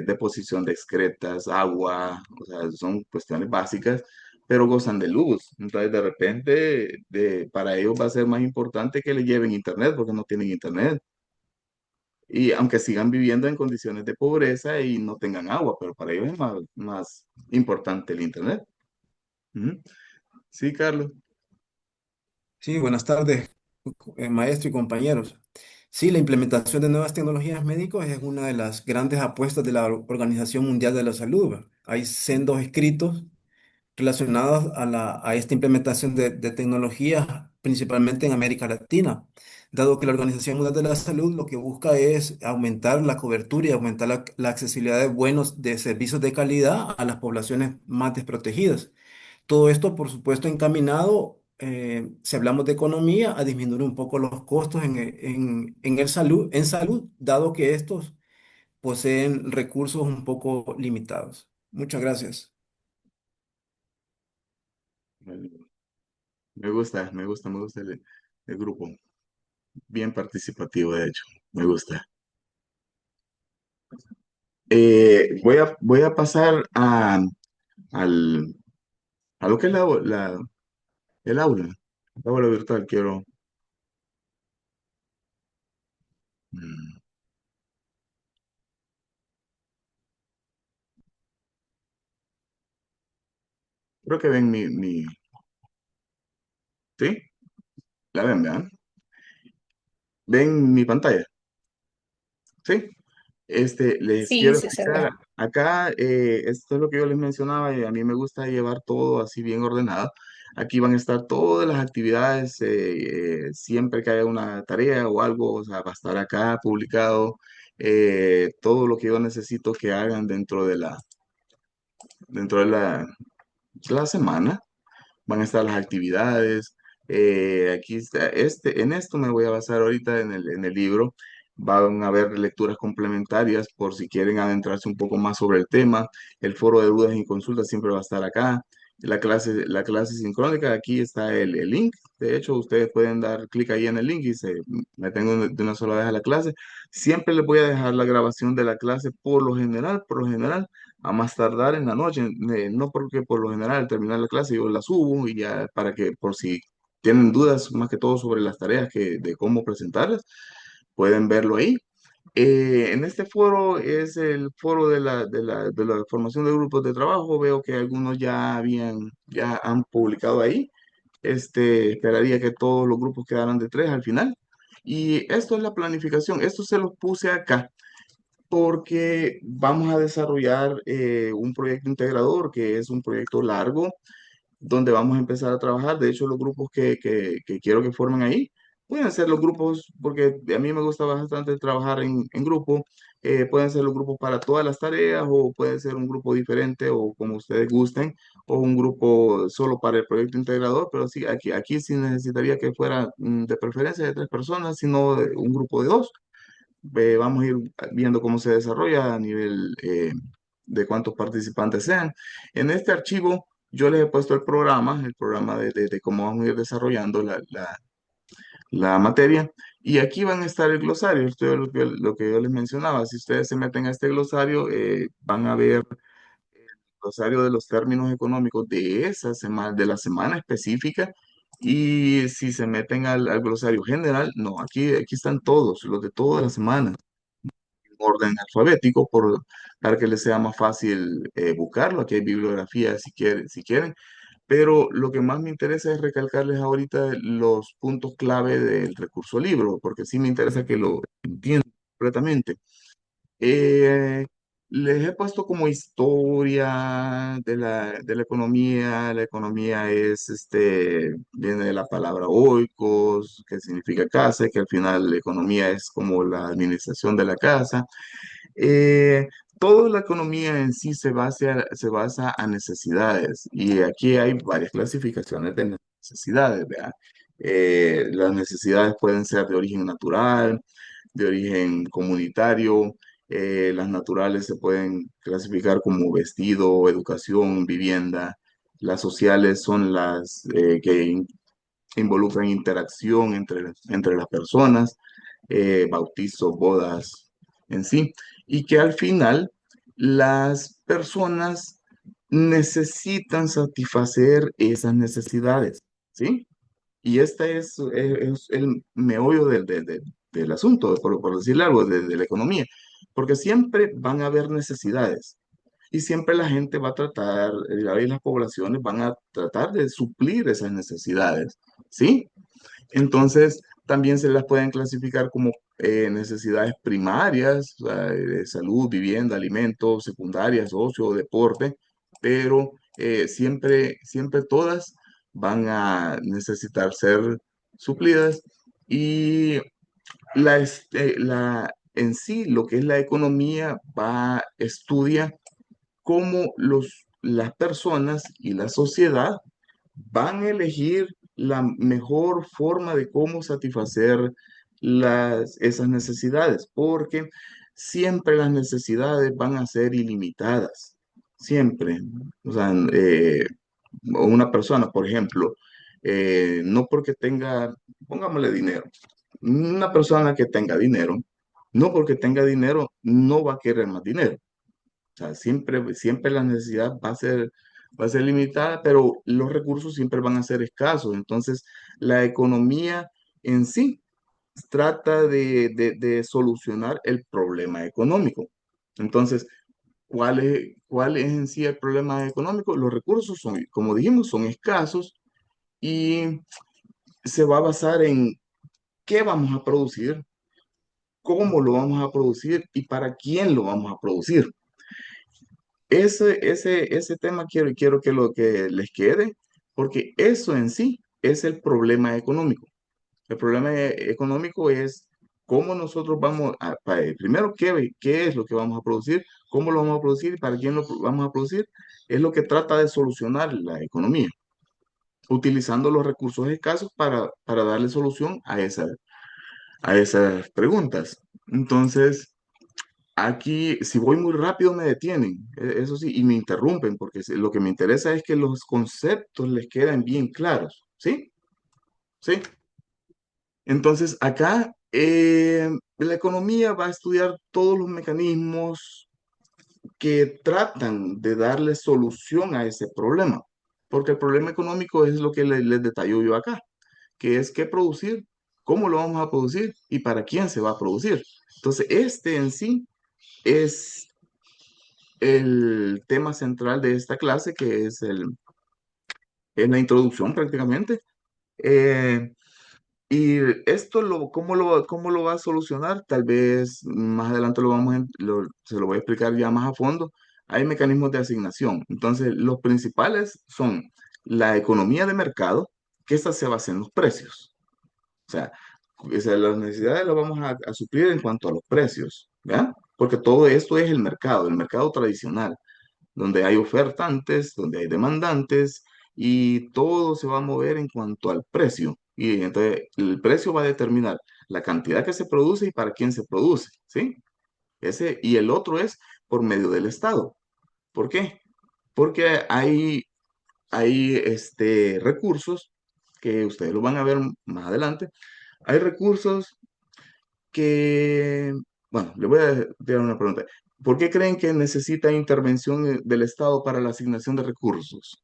deposición de excretas, agua, o sea, son cuestiones básicas, pero gozan de luz. Entonces, de repente, para ellos va a ser más importante que le lleven internet porque no tienen internet. Y aunque sigan viviendo en condiciones de pobreza y no tengan agua, pero para ellos es más importante el internet. Ujú. Sí, Carlos. Sí, buenas tardes, maestro y compañeros. Sí, la implementación de nuevas tecnologías médicas es una de las grandes apuestas de la Organización Mundial de la Salud. ¿Va? Hay sendos escritos relacionados a esta implementación de tecnologías, principalmente en América Latina, dado que la Organización Mundial de la Salud lo que busca es aumentar la cobertura y aumentar la accesibilidad de de servicios de calidad a las poblaciones más desprotegidas. Todo esto, por supuesto, encaminado, si hablamos de economía, a disminuir un poco los costos en salud, dado que estos poseen recursos un poco limitados. Muchas gracias. Me gusta el grupo. Bien participativo, de hecho. Me gusta. Voy a pasar al, a lo que es el aula. La aula virtual. Quiero. mm, Creo que ven ¿sí? La ven, vean. ¿Ven mi pantalla? ¿Sí? Les Sí, quiero sí se explicar, ve. acá esto es lo que yo les mencionaba y a mí me gusta llevar todo así bien ordenado. Aquí van a estar todas las actividades, siempre que haya una tarea o algo, o sea, va a estar acá publicado todo lo que yo necesito que hagan dentro de la semana. Van a estar las actividades. Aquí está, en esto me voy a basar ahorita en el libro. Van a haber lecturas complementarias por si quieren adentrarse un poco más sobre el tema. El foro de dudas y consultas siempre va a estar acá. La clase sincrónica, aquí está el link. De hecho, ustedes pueden dar clic ahí en el link y se meten de una sola vez a la clase. Siempre les voy a dejar la grabación de la clase por lo general a más tardar en la noche, no porque por lo general al terminar la clase yo la subo y ya para que por si tienen dudas más que todo sobre las tareas de cómo presentarlas, pueden verlo ahí. En este foro es el foro de la formación de grupos de trabajo. Veo que algunos ya han publicado ahí. Esperaría que todos los grupos quedaran de 3 al final. Y esto es la planificación. Esto se los puse acá porque vamos a desarrollar un proyecto integrador que es un proyecto largo donde vamos a empezar a trabajar. De hecho, los grupos que quiero que formen ahí pueden ser los grupos, porque a mí me gusta bastante trabajar en grupo. Pueden ser los grupos para todas las tareas o puede ser un grupo diferente o como ustedes gusten o un grupo solo para el proyecto integrador, pero sí, aquí sí necesitaría que fuera de preferencia de 3 personas, sino un grupo de 2. Vamos a ir viendo cómo se desarrolla a nivel de cuántos participantes sean. En este archivo yo les he puesto el programa de cómo vamos a ir desarrollando la materia. Y aquí van a estar el glosario, esto es lo que yo les mencionaba. Si ustedes se meten a este glosario, van a ver el glosario de los términos económicos de esa semana, de la semana específica. Y si se meten al glosario general, no, aquí están todos, los de toda la semana orden alfabético para que les sea más fácil buscarlo. Aquí hay bibliografía si quieren, pero lo que más me interesa es recalcarles ahorita los puntos clave del recurso libro, porque sí me interesa que lo entiendan completamente. Eh, Les he puesto como historia de la economía. La economía viene de la palabra oikos, que significa casa, que al final la economía es como la administración de la casa. Eh, Toda la economía en sí se basa a necesidades y aquí hay varias clasificaciones de necesidades, ¿verdad? Las necesidades pueden ser de origen natural, de origen comunitario. Las naturales se pueden clasificar como vestido, educación, vivienda. Las sociales son las que involucran interacción entre las personas, bautizos, bodas en sí, y que al final las personas necesitan satisfacer esas necesidades, ¿sí? Y este es el meollo del asunto, por decirle algo, de la economía, porque siempre van a haber necesidades. Y siempre la gente va a tratar, y las poblaciones van a tratar de suplir esas necesidades, ¿sí? Entonces, también se las pueden clasificar como necesidades primarias, o sea, de salud, vivienda, alimentos, secundarias, ocio, deporte, pero siempre todas van a necesitar ser suplidas y en sí, lo que es la economía estudia cómo las personas y la sociedad van a elegir la mejor forma de cómo satisfacer esas necesidades, porque siempre las necesidades van a ser ilimitadas, siempre. O sea, una persona, por ejemplo, no porque tenga, pongámosle dinero, una persona que tenga dinero, no porque tenga dinero, no va a querer más dinero. O sea, siempre la necesidad va a ser limitada, pero los recursos siempre van a ser escasos. Entonces, la economía en sí trata de solucionar el problema económico. Entonces, ¿Cuál es en sí el problema económico? Los recursos son, como dijimos, son escasos y se va a basar en qué vamos a producir, cómo lo vamos a producir y para quién lo vamos a producir. Ese tema quiero que lo que les quede, porque eso en sí es el problema económico. El problema económico es cómo nosotros vamos a, primero, qué es lo que vamos a producir, cómo lo vamos a producir y para quién vamos a producir. Es lo que trata de solucionar la economía, utilizando los recursos escasos para darle solución a esas preguntas. Entonces, aquí, si voy muy rápido, me detienen, eso sí, y me interrumpen, porque lo que me interesa es que los conceptos les queden bien claros, ¿sí? ¿Sí? Entonces, acá la economía va a estudiar todos los mecanismos que tratan de darle solución a ese problema, porque el problema económico es lo que les detallo yo acá, que es qué producir, cómo lo vamos a producir y para quién se va a producir. Entonces, este en sí es el tema central de esta clase, que es la introducción prácticamente. Eh, y esto, cómo lo va a solucionar? Tal vez más adelante se lo voy a explicar ya más a fondo. Hay mecanismos de asignación. Entonces, los principales son la economía de mercado, que esta se basa en los precios. O sea, las necesidades las vamos a suplir en cuanto a los precios, ¿ya? Porque todo esto es el mercado tradicional donde hay ofertantes, donde hay demandantes y todo se va a mover en cuanto al precio. Y entonces el precio va a determinar la cantidad que se produce y para quién se produce, ¿sí? Y el otro es por medio del Estado. ¿Por qué? Porque hay recursos que ustedes lo van a ver más adelante. Hay recursos que, bueno, le voy a dar una pregunta. ¿Por qué creen que necesita intervención del Estado para la asignación de recursos?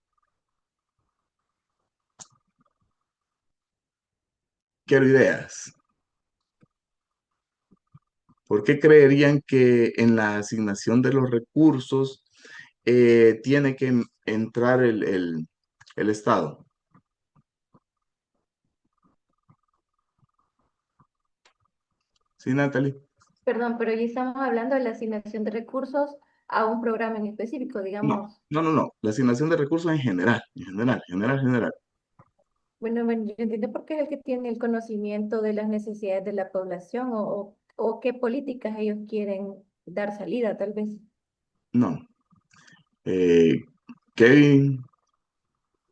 Quiero ideas. ¿Por qué creerían que en la asignación de los recursos tiene que entrar el Estado? Sí, Natalie. Perdón, pero ya estamos hablando de la asignación de recursos a un programa en específico, No, digamos. no, no, no. La asignación de recursos en general, en general, general, general. Bueno, yo entiendo por qué es el que tiene el conocimiento de las necesidades de la población o qué políticas ellos quieren dar salida, tal vez. No. Eh, Kevin.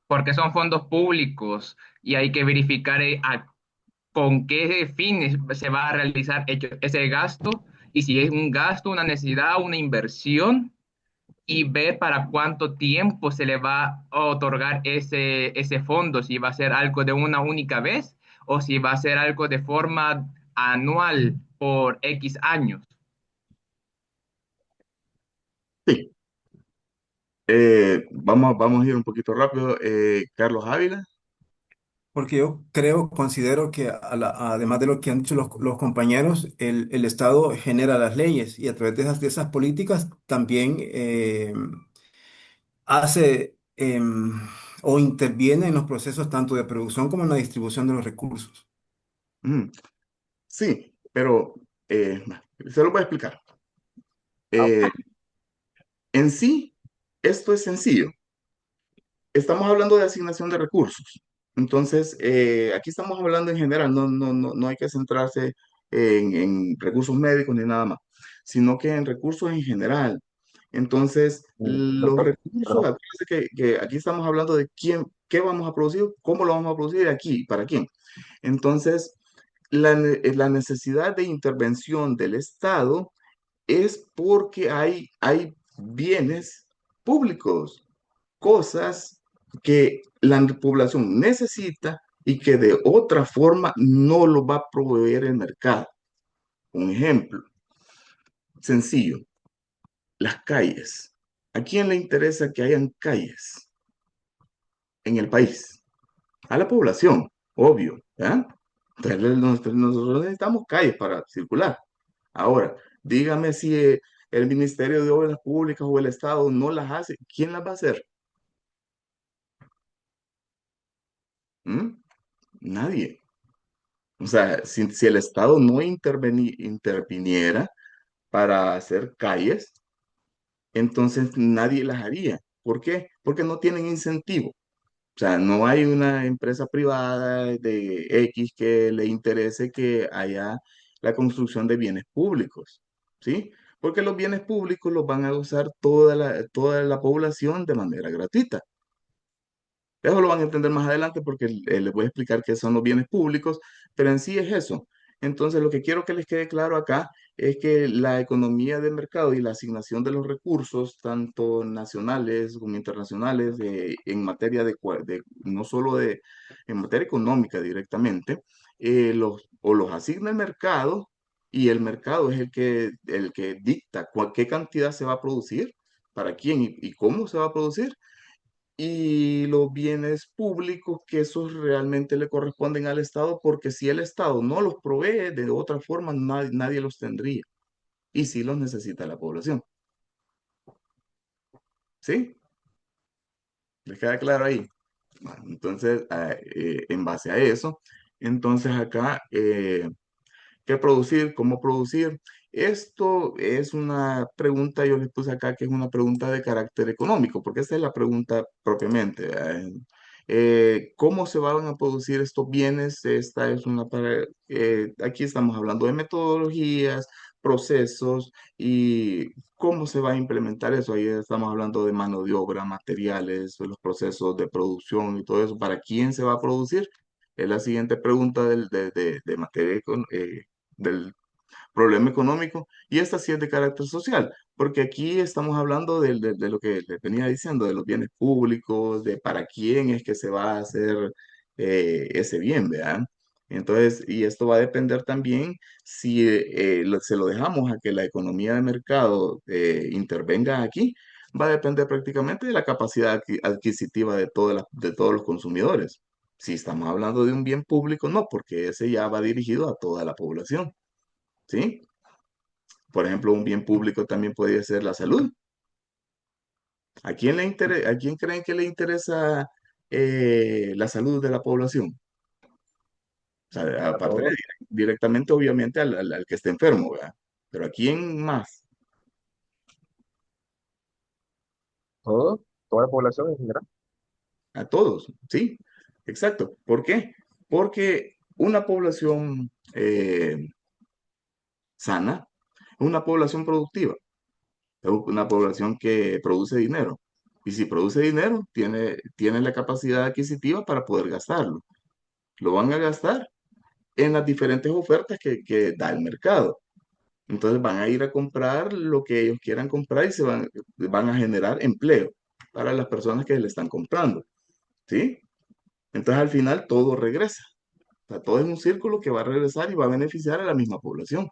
Porque son fondos públicos y hay que verificar con qué fines se va a realizar ese gasto y si es un gasto, una necesidad, una inversión y ver para cuánto tiempo se le va a otorgar ese fondo, si va a ser algo de una única vez o si va a ser algo de forma anual por X años. Sí. Vamos a ir un poquito rápido. Carlos Ávila. Porque yo considero que además de lo que han dicho los compañeros, el Estado genera las leyes y a través de esas políticas también hace o interviene en los procesos tanto de producción como en la distribución de los recursos. Sí, pero se lo voy a explicar. Eh, en sí, esto es sencillo. Estamos hablando de asignación de recursos. Entonces, aquí estamos hablando en general, no hay que centrarse en recursos médicos ni nada más, sino que en recursos en general. Entonces, los Doctor, recursos, perdón. acuérdense que aquí estamos hablando de qué vamos a producir, cómo lo vamos a producir y aquí, para quién. Entonces, la necesidad de intervención del Estado es porque hay bienes públicos, cosas que la población necesita y que de otra forma no lo va a proveer el mercado. Un ejemplo sencillo, las calles. ¿A quién le interesa que hayan calles en el país? A la población, obvio, ¿ya? Entonces, nosotros necesitamos calles para circular. Ahora, dígame el Ministerio de Obras Públicas o el Estado no las hace, ¿quién las va a hacer? ¿Mm? Nadie. O sea, si el Estado no interviniera para hacer calles, entonces nadie las haría. ¿Por qué? Porque no tienen incentivo. O sea, no hay una empresa privada de X que le interese que haya la construcción de bienes públicos, ¿sí? Porque los bienes públicos los van a usar toda la población de manera gratuita. Eso lo van a entender más adelante porque les voy a explicar qué son los bienes públicos, pero en sí es eso. Entonces, lo que quiero que les quede claro acá es que la economía de mercado y la asignación de los recursos, tanto nacionales como internacionales, en materia no solo en materia económica directamente, o los asigna el mercado y el mercado es el que dicta qué cantidad se va a producir, para quién y cómo se va a producir y los bienes públicos que esos realmente le corresponden al Estado, porque si el Estado no los provee, de otra forma nadie los tendría. Y sí los necesita la población. ¿Sí? ¿Les queda claro ahí? Bueno, entonces, en base a eso, entonces acá qué producir, cómo producir. Esto es una pregunta, yo les puse acá que es una pregunta de carácter económico, porque esa es la pregunta propiamente. ¿Verdad? ¿Cómo se van a producir estos bienes? Esta es aquí estamos hablando de metodologías, procesos y cómo se va a implementar eso. Ahí estamos hablando de mano de obra, materiales, los procesos de producción y todo eso. ¿Para quién se va a producir? Es la siguiente pregunta de materia del problema económico y esta sí es de carácter social, porque aquí estamos hablando de lo que les venía diciendo, de los bienes públicos, de para quién es que se va a hacer ese bien, ¿verdad? Entonces, y esto va a depender también si se lo dejamos a que la economía de mercado intervenga aquí, va a depender prácticamente de la capacidad adquisitiva de todos los consumidores. Si estamos hablando de un bien público, no, porque ese ya va dirigido a toda la población. ¿Sí? Por ejemplo, un bien público también podría ser la salud. ¿A quién creen que le interesa la salud de la población? O sea, A aparte todos, directamente, obviamente, al que esté enfermo, ¿verdad? Pero ¿a quién más? todos, toda la población en general. A todos, ¿sí? Exacto. ¿Por qué? Porque una población sana es una población productiva. Es una población que produce dinero. Y si produce dinero, tiene la capacidad adquisitiva para poder gastarlo. Lo van a gastar en las diferentes ofertas que da el mercado. Entonces van a ir a comprar lo que ellos quieran comprar y van a generar empleo para las personas que le están comprando. ¿Sí? Entonces al final todo regresa. O sea, todo es un círculo que va a regresar y va a beneficiar a la misma población.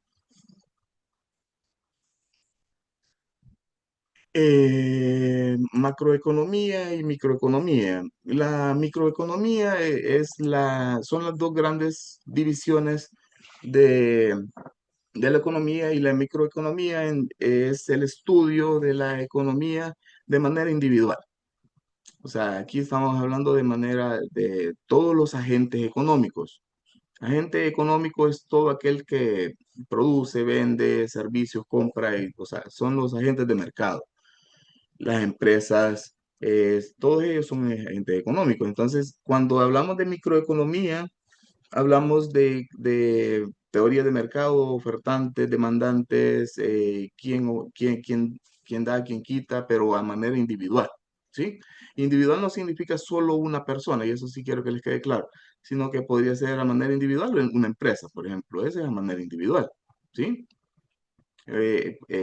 Macroeconomía y microeconomía. La microeconomía son las dos grandes divisiones de, de la economía y la microeconomía es el estudio de la economía de manera individual. O sea, aquí estamos hablando de manera de todos los agentes económicos. Agente económico es todo aquel que produce, vende servicios, compra, o sea, son los agentes de mercado las empresas, todos ellos son agentes económicos. Entonces, cuando hablamos de microeconomía, hablamos de teoría de mercado, ofertantes, demandantes, quién da, quién quita, pero a manera individual, ¿sí? Individual no significa solo una persona, y eso sí quiero que les quede claro, sino que podría ser a manera individual o en una empresa, por ejemplo, esa es a manera individual, ¿sí?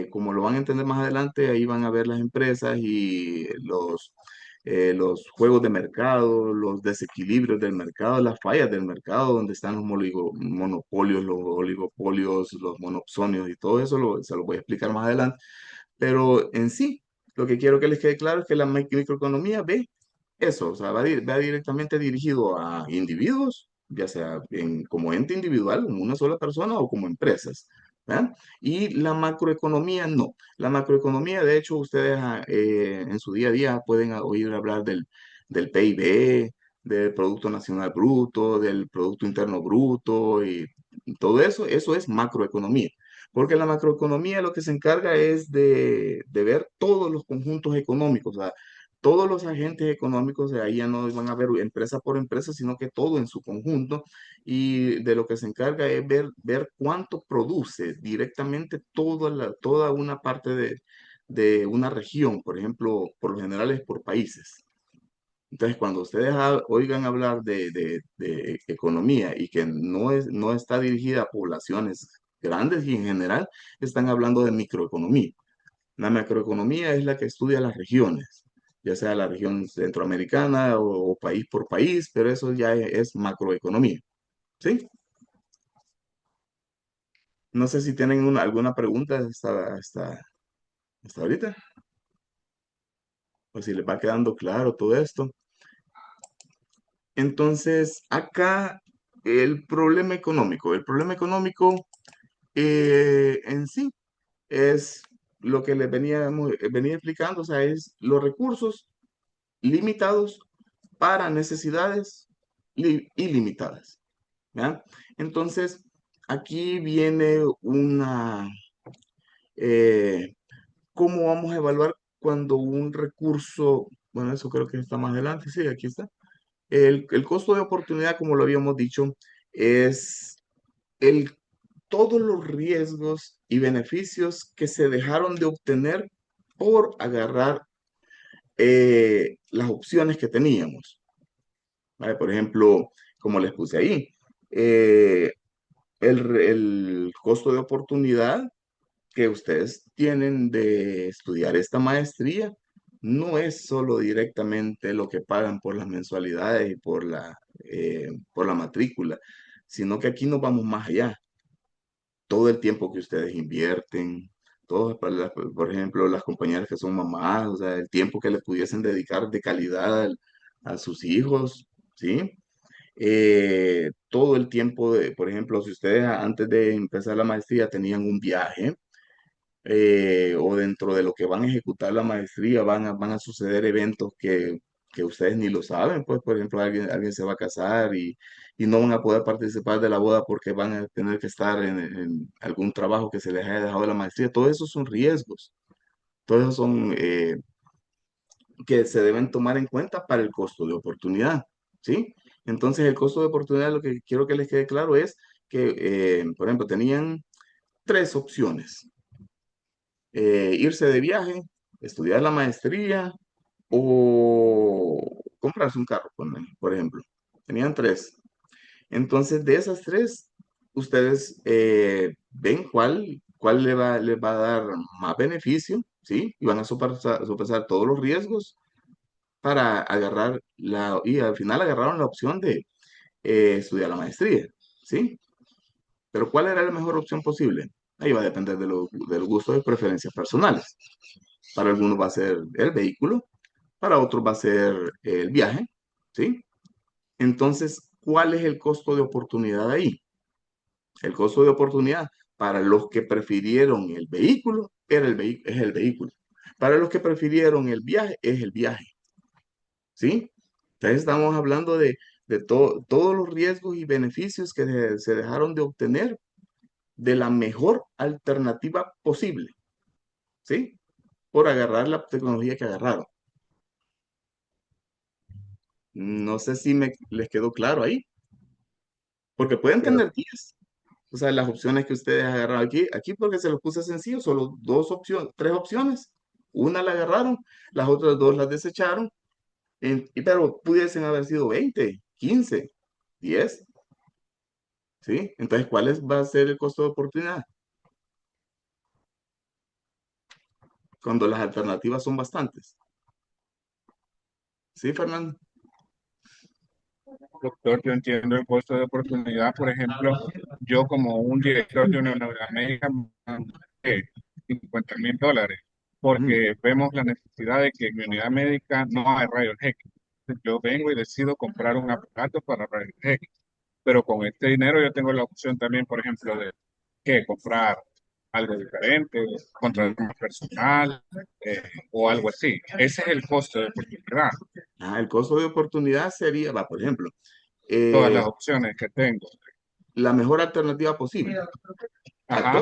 Como lo van a entender más adelante, ahí van a ver las empresas y los juegos de mercado, los desequilibrios del mercado, las fallas del mercado, donde están los monopolios, los oligopolios, los monopsonios y todo eso se lo voy a explicar más adelante. Pero en sí, lo que quiero que les quede claro es que la microeconomía ve eso, o sea, va directamente dirigido a individuos, ya sea como ente individual, como una sola persona o como empresas. ¿verdad? Y la macroeconomía no. La macroeconomía, de hecho, ustedes en su día a día pueden oír hablar del PIB, del Producto Nacional Bruto, del Producto Interno Bruto y todo eso es macroeconomía. Porque la macroeconomía lo que se encarga es de ver todos los conjuntos económicos, o sea, todos los agentes económicos, de ahí ya no van a ver empresa por empresa, sino que todo en su conjunto, y de lo que se encarga es ver cuánto produce directamente toda una parte de una región, por ejemplo, por lo general es por países. Entonces, cuando ustedes oigan hablar de economía y que no está dirigida a poblaciones grandes y en general, están hablando de microeconomía. La macroeconomía es la que estudia las regiones, ya sea la región centroamericana o país por país, pero eso ya es macroeconomía. ¿Sí? No sé si tienen alguna pregunta hasta ahorita, o si les va quedando claro todo esto. Entonces, acá el problema económico en sí es lo que les venía explicando, o sea, es los recursos limitados para necesidades ilimitadas. ¿Ya? Entonces, aquí viene eh, ¿cómo vamos a evaluar cuando un recurso, bueno, eso creo que está más adelante, sí, aquí está. El costo de oportunidad, como lo habíamos dicho, es el, todos los riesgos y beneficios que se dejaron de obtener por agarrar las opciones que teníamos. ¿Vale? Por ejemplo, como les puse ahí, eh, el costo de oportunidad que ustedes tienen de estudiar esta maestría no es solo directamente lo que pagan por las mensualidades y por la matrícula, sino que aquí nos vamos más allá. Todo el tiempo que ustedes invierten, todos, por ejemplo, las compañeras que son mamás, o sea, el tiempo que le pudiesen dedicar de calidad a sus hijos, ¿sí? Todo el tiempo por ejemplo, si ustedes antes de empezar la maestría tenían un viaje, o dentro de lo que van a ejecutar la maestría van a suceder eventos que ustedes ni lo saben, pues por ejemplo alguien se va a casar y no van a poder participar de la boda porque van a tener que estar en algún trabajo que se les haya dejado de la maestría. Todos esos son riesgos, todos esos son que se deben tomar en cuenta para el costo de oportunidad, ¿sí? Entonces el costo de oportunidad, lo que quiero que les quede claro es que, por ejemplo, tenían tres opciones: irse de viaje, estudiar la maestría o comprarse un carro, por ejemplo. Tenían tres. Entonces, de esas tres, ustedes ven cuál le va a dar más beneficio, ¿sí? Y van a sopesar todos los riesgos para y al final agarraron la opción de estudiar la maestría, ¿sí? Pero ¿cuál era la mejor opción posible? Ahí va a depender de los gustos y preferencias personales. Para algunos va a ser el vehículo, para otros va a ser el viaje, ¿sí? Entonces, ¿cuál es el costo de oportunidad ahí? El costo de oportunidad para los que prefirieron el vehículo es el vehículo. Para los que prefirieron el viaje es el viaje, ¿sí? Entonces estamos hablando de todos los riesgos y beneficios que se dejaron de obtener de la mejor alternativa posible, ¿sí? Por agarrar la tecnología que agarraron. No sé si les quedó claro ahí, porque pueden tener 10. O sea, las opciones que ustedes agarraron aquí porque se los puse sencillo, solo tres opciones. Una la agarraron, las otras dos las desecharon, pero pudiesen haber sido 20, 15, 10, ¿sí? Entonces, va a ser el costo de oportunidad? Cuando las alternativas son bastantes. ¿Sí, Fernando? Doctor, yo entiendo el costo de oportunidad. Por ejemplo, yo como un director de una unidad médica me dan, $50,000 Ujú. porque vemos la necesidad de que en mi unidad médica no hay rayos X. Yo vengo y decido comprar un aparato para rayos X, pero con este dinero yo tengo la opción también, por ejemplo, de comprar algo diferente, contratar más personal o algo así. Ese es el costo de oportunidad. El costo de oportunidad sería, va, por ejemplo, Todas eh, las opciones que tengo. la mejor alternativa posible. Ajá.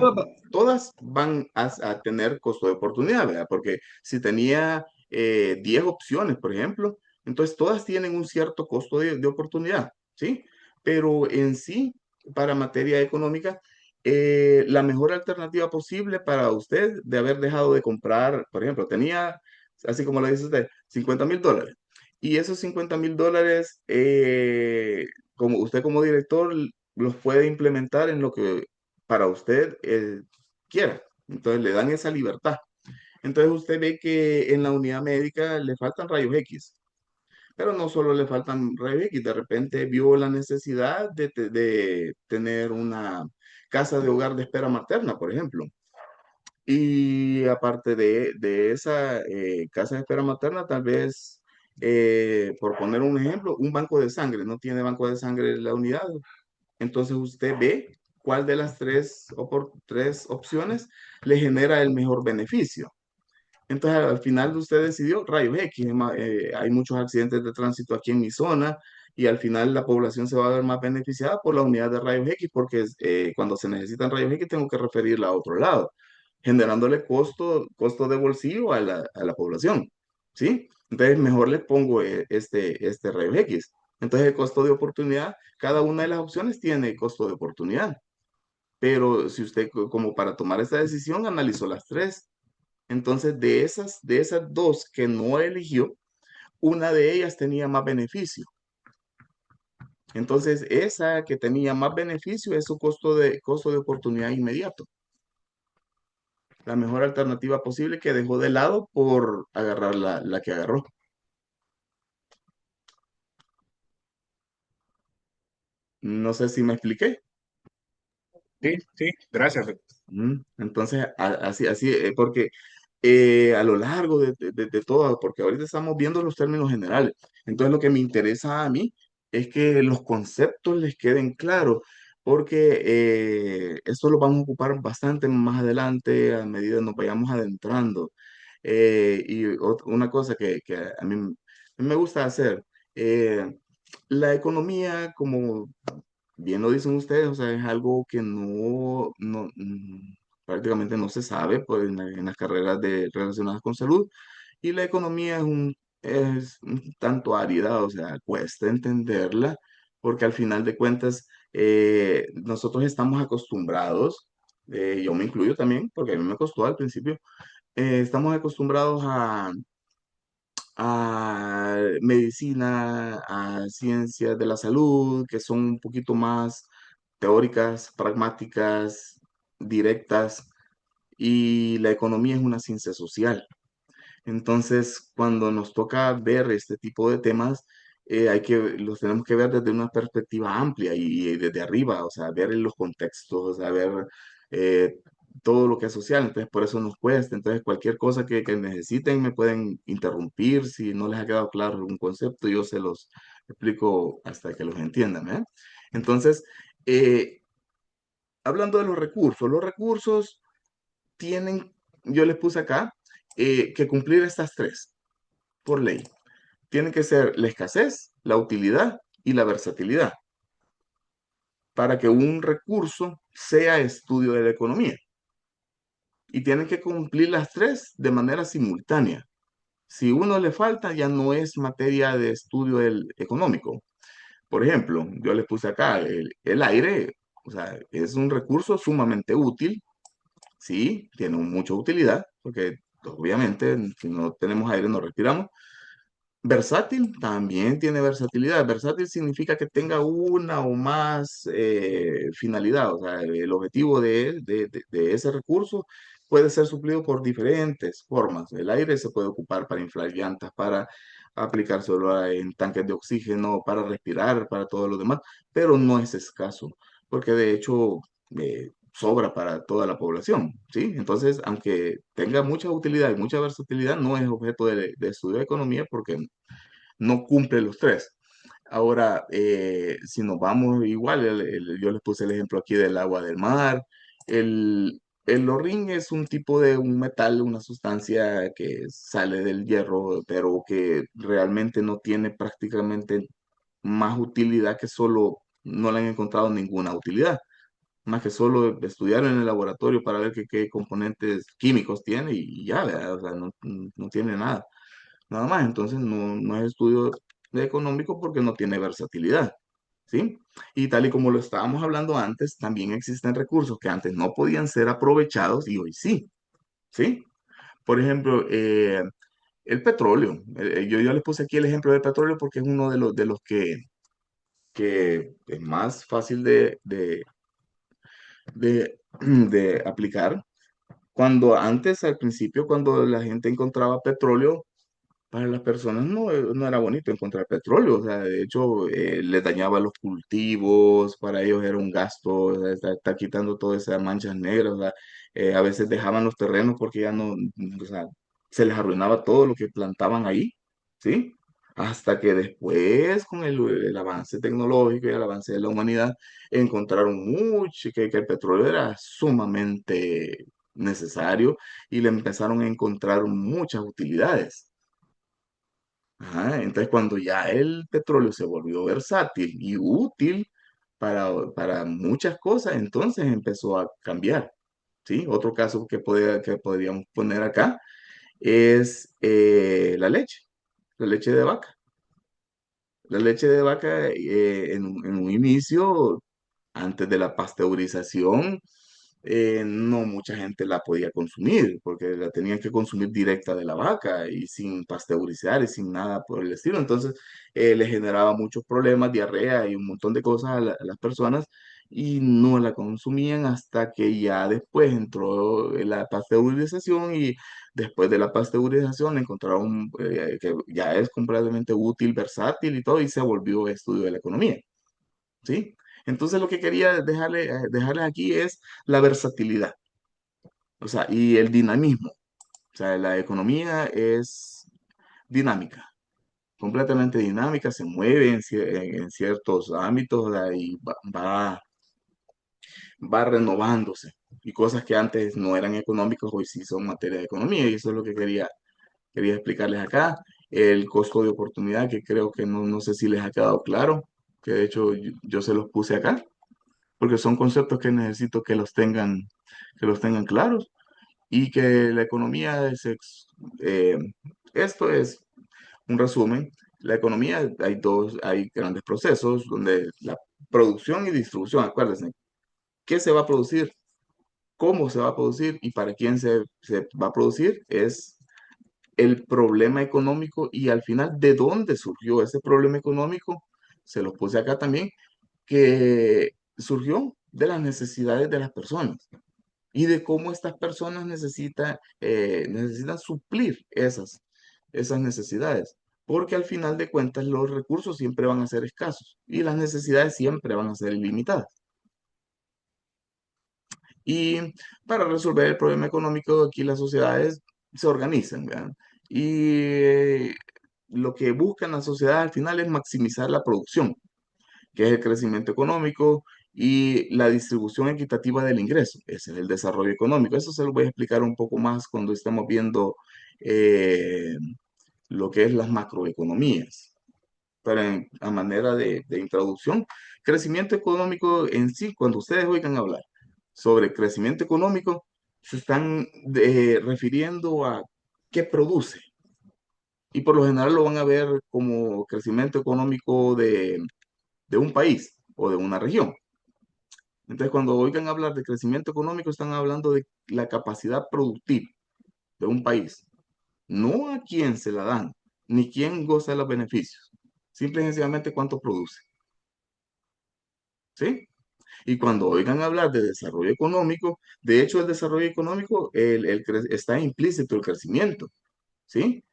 Todas van a tener costo de oportunidad, ¿verdad? Porque si tenía 10 opciones, por ejemplo, entonces todas tienen un cierto costo de oportunidad, ¿sí? Pero en sí, para materia económica, la mejor alternativa posible para usted de haber dejado de comprar, por ejemplo, tenía, así como lo dice usted, $50,000. Y esos $50,000, como usted como director, los puede implementar en lo que para usted quiera. Entonces le dan esa libertad. Entonces usted ve que en la unidad médica le faltan rayos X, pero no solo le faltan rayos X, de repente vio la necesidad de tener una casa de hogar de espera materna, por ejemplo. Y aparte de esa casa de espera materna, tal vez, por poner un ejemplo, un banco de sangre, no tiene banco de sangre en la unidad, entonces usted ve cuál de las tres opciones le genera el mejor beneficio. Entonces al final usted decidió rayos X. Hay muchos accidentes de tránsito aquí en mi zona y al final la población se va a ver más beneficiada por la unidad de rayos X porque cuando se necesitan rayos X tengo que referirla a otro lado, generándole costo de bolsillo a la población. ¿Sí? Entonces mejor le pongo este rayos X. Entonces el costo de oportunidad, cada una de las opciones tiene costo de oportunidad. Pero si usted, como para tomar esa decisión, analizó las tres. Entonces, de esas dos que no eligió, una de ellas tenía más beneficio. Entonces, esa que tenía más beneficio es su costo de oportunidad inmediato. La mejor alternativa posible que dejó de lado por agarrar la que agarró. No sé si me expliqué. Sí, sí, gracias. Entonces, así, porque a lo largo de todo, porque ahorita estamos viendo los términos generales. Entonces, lo que me interesa a mí es que los conceptos les queden claros, porque esto lo vamos a ocupar bastante más adelante a medida que nos vayamos adentrando. Una cosa que a mí me gusta hacer, eh, la economía, como bien lo dicen ustedes, o sea, es algo que prácticamente no se sabe pues, en las carreras relacionadas con salud. Y la economía es un tanto árida, o sea, cuesta entenderla, porque al final de cuentas nosotros estamos acostumbrados, yo me incluyo también, porque a mí me costó al principio, estamos acostumbrados a medicina, a ciencias de la salud, que son un poquito más teóricas, pragmáticas, directas, y la economía es una ciencia social. Entonces, cuando nos toca ver este tipo de temas, los tenemos que ver desde una perspectiva amplia y desde arriba, o sea, ver los contextos, o sea, ver eh, todo lo que es social. Entonces, por eso nos cuesta. Entonces, cualquier cosa que necesiten, me pueden interrumpir. Si no les ha quedado claro algún concepto, yo se los explico hasta que los entiendan, ¿eh? Entonces, eh, hablando de los recursos tienen, yo les puse acá, que cumplir estas tres por ley. Tiene que ser la escasez, la utilidad y la versatilidad para que un recurso sea estudio de la economía. Y tienen que cumplir las tres de manera simultánea. Si uno le falta, ya no es materia de estudio económico. Por ejemplo, yo les puse acá el aire, o sea, es un recurso sumamente útil. Sí, tiene mucha utilidad, porque obviamente si no tenemos aire no respiramos. Versátil, también tiene versatilidad. Versátil significa que tenga una o más finalidad, o sea, el objetivo de ese recurso puede ser suplido por diferentes formas. El aire se puede ocupar para inflar llantas, para aplicar solo en tanques de oxígeno, para respirar, para todo lo demás, pero no es escaso, porque de hecho sobra para toda la población, ¿sí? Entonces, aunque tenga mucha utilidad y mucha versatilidad, no es objeto de estudio de economía porque no cumple los tres. Ahora, si nos vamos igual, yo les puse el ejemplo aquí del agua del mar, el, El lorín es un tipo de un metal, una sustancia que sale del hierro, pero que realmente no tiene prácticamente más utilidad que solo, no le han encontrado ninguna utilidad, más que solo estudiar en el laboratorio para ver qué componentes químicos tiene y ya, ¿verdad? O sea, no tiene nada, nada más. Entonces no es estudio económico porque no tiene versatilidad. ¿Sí? Y tal y como lo estábamos hablando antes, también existen recursos que antes no podían ser aprovechados y hoy sí, ¿sí? Por ejemplo, el petróleo. Yo les puse aquí el ejemplo del petróleo porque es uno de los que es más fácil de, de aplicar. Cuando antes, al principio, cuando la gente encontraba petróleo, para las personas no era bonito encontrar petróleo, o sea, de hecho les dañaba los cultivos, para ellos era un gasto, o sea, está quitando todas esas manchas negras, o sea, a veces dejaban los terrenos porque ya no, o sea, se les arruinaba todo lo que plantaban ahí, ¿sí? Hasta que después, con el avance tecnológico y el avance de la humanidad, encontraron mucho que el petróleo era sumamente necesario y le empezaron a encontrar muchas utilidades. Ajá, entonces, cuando ya el petróleo se volvió versátil y útil para muchas cosas, entonces empezó a cambiar. ¿Sí? Otro caso que podríamos poner acá es la leche de vaca. La leche de vaca en un inicio, antes de la pasteurización, no mucha gente la podía consumir, porque la tenían que consumir directa de la vaca y sin pasteurizar y sin nada por el estilo. Entonces, le generaba muchos problemas, diarrea y un montón de cosas a las personas y no la consumían hasta que ya después entró la pasteurización y después de la pasteurización encontraron que ya es completamente útil, versátil y todo y se volvió estudio de la economía. ¿Sí? Entonces lo que quería dejarles aquí es la versatilidad, o sea, y el dinamismo. O sea, la economía es dinámica, completamente dinámica, se mueve en ciertos ámbitos, o sea, y va renovándose. Y cosas que antes no eran económicas, hoy sí son materia de economía, y eso es lo que quería explicarles acá. El costo de oportunidad, que creo que no sé si les ha quedado claro, que de hecho yo se los puse acá, porque son conceptos que necesito que los tengan claros y que la economía eh, esto es un resumen. La economía, hay grandes procesos donde la producción y distribución, acuérdense, ¿qué se va a producir? ¿Cómo se va a producir? ¿Y para quién se va a producir? Es el problema económico y al final, ¿de dónde surgió ese problema económico? Se los puse acá también, que surgió de las necesidades de las personas y de cómo estas personas necesitan suplir esas necesidades. Porque al final de cuentas los recursos siempre van a ser escasos y las necesidades siempre van a ser ilimitadas. Y para resolver el problema económico, aquí las sociedades se organizan, ¿verdad? Y lo que buscan las sociedades al final es maximizar la producción, que es el crecimiento económico y la distribución equitativa del ingreso. Ese es el desarrollo económico. Eso se lo voy a explicar un poco más cuando estemos viendo eh, lo que es las macroeconomías. Pero a manera de introducción, crecimiento económico en sí, cuando ustedes oigan hablar sobre crecimiento económico, se están refiriendo a qué produce. Y por lo general lo van a ver como crecimiento económico de un país o de una región. Entonces, cuando oigan hablar de crecimiento económico, están hablando de la capacidad productiva de un país, no a quién se la dan, ni quién goza de los beneficios, simple y sencillamente cuánto produce. ¿Sí? Y cuando oigan hablar de desarrollo económico, de hecho, el desarrollo económico está implícito el crecimiento. ¿Sí?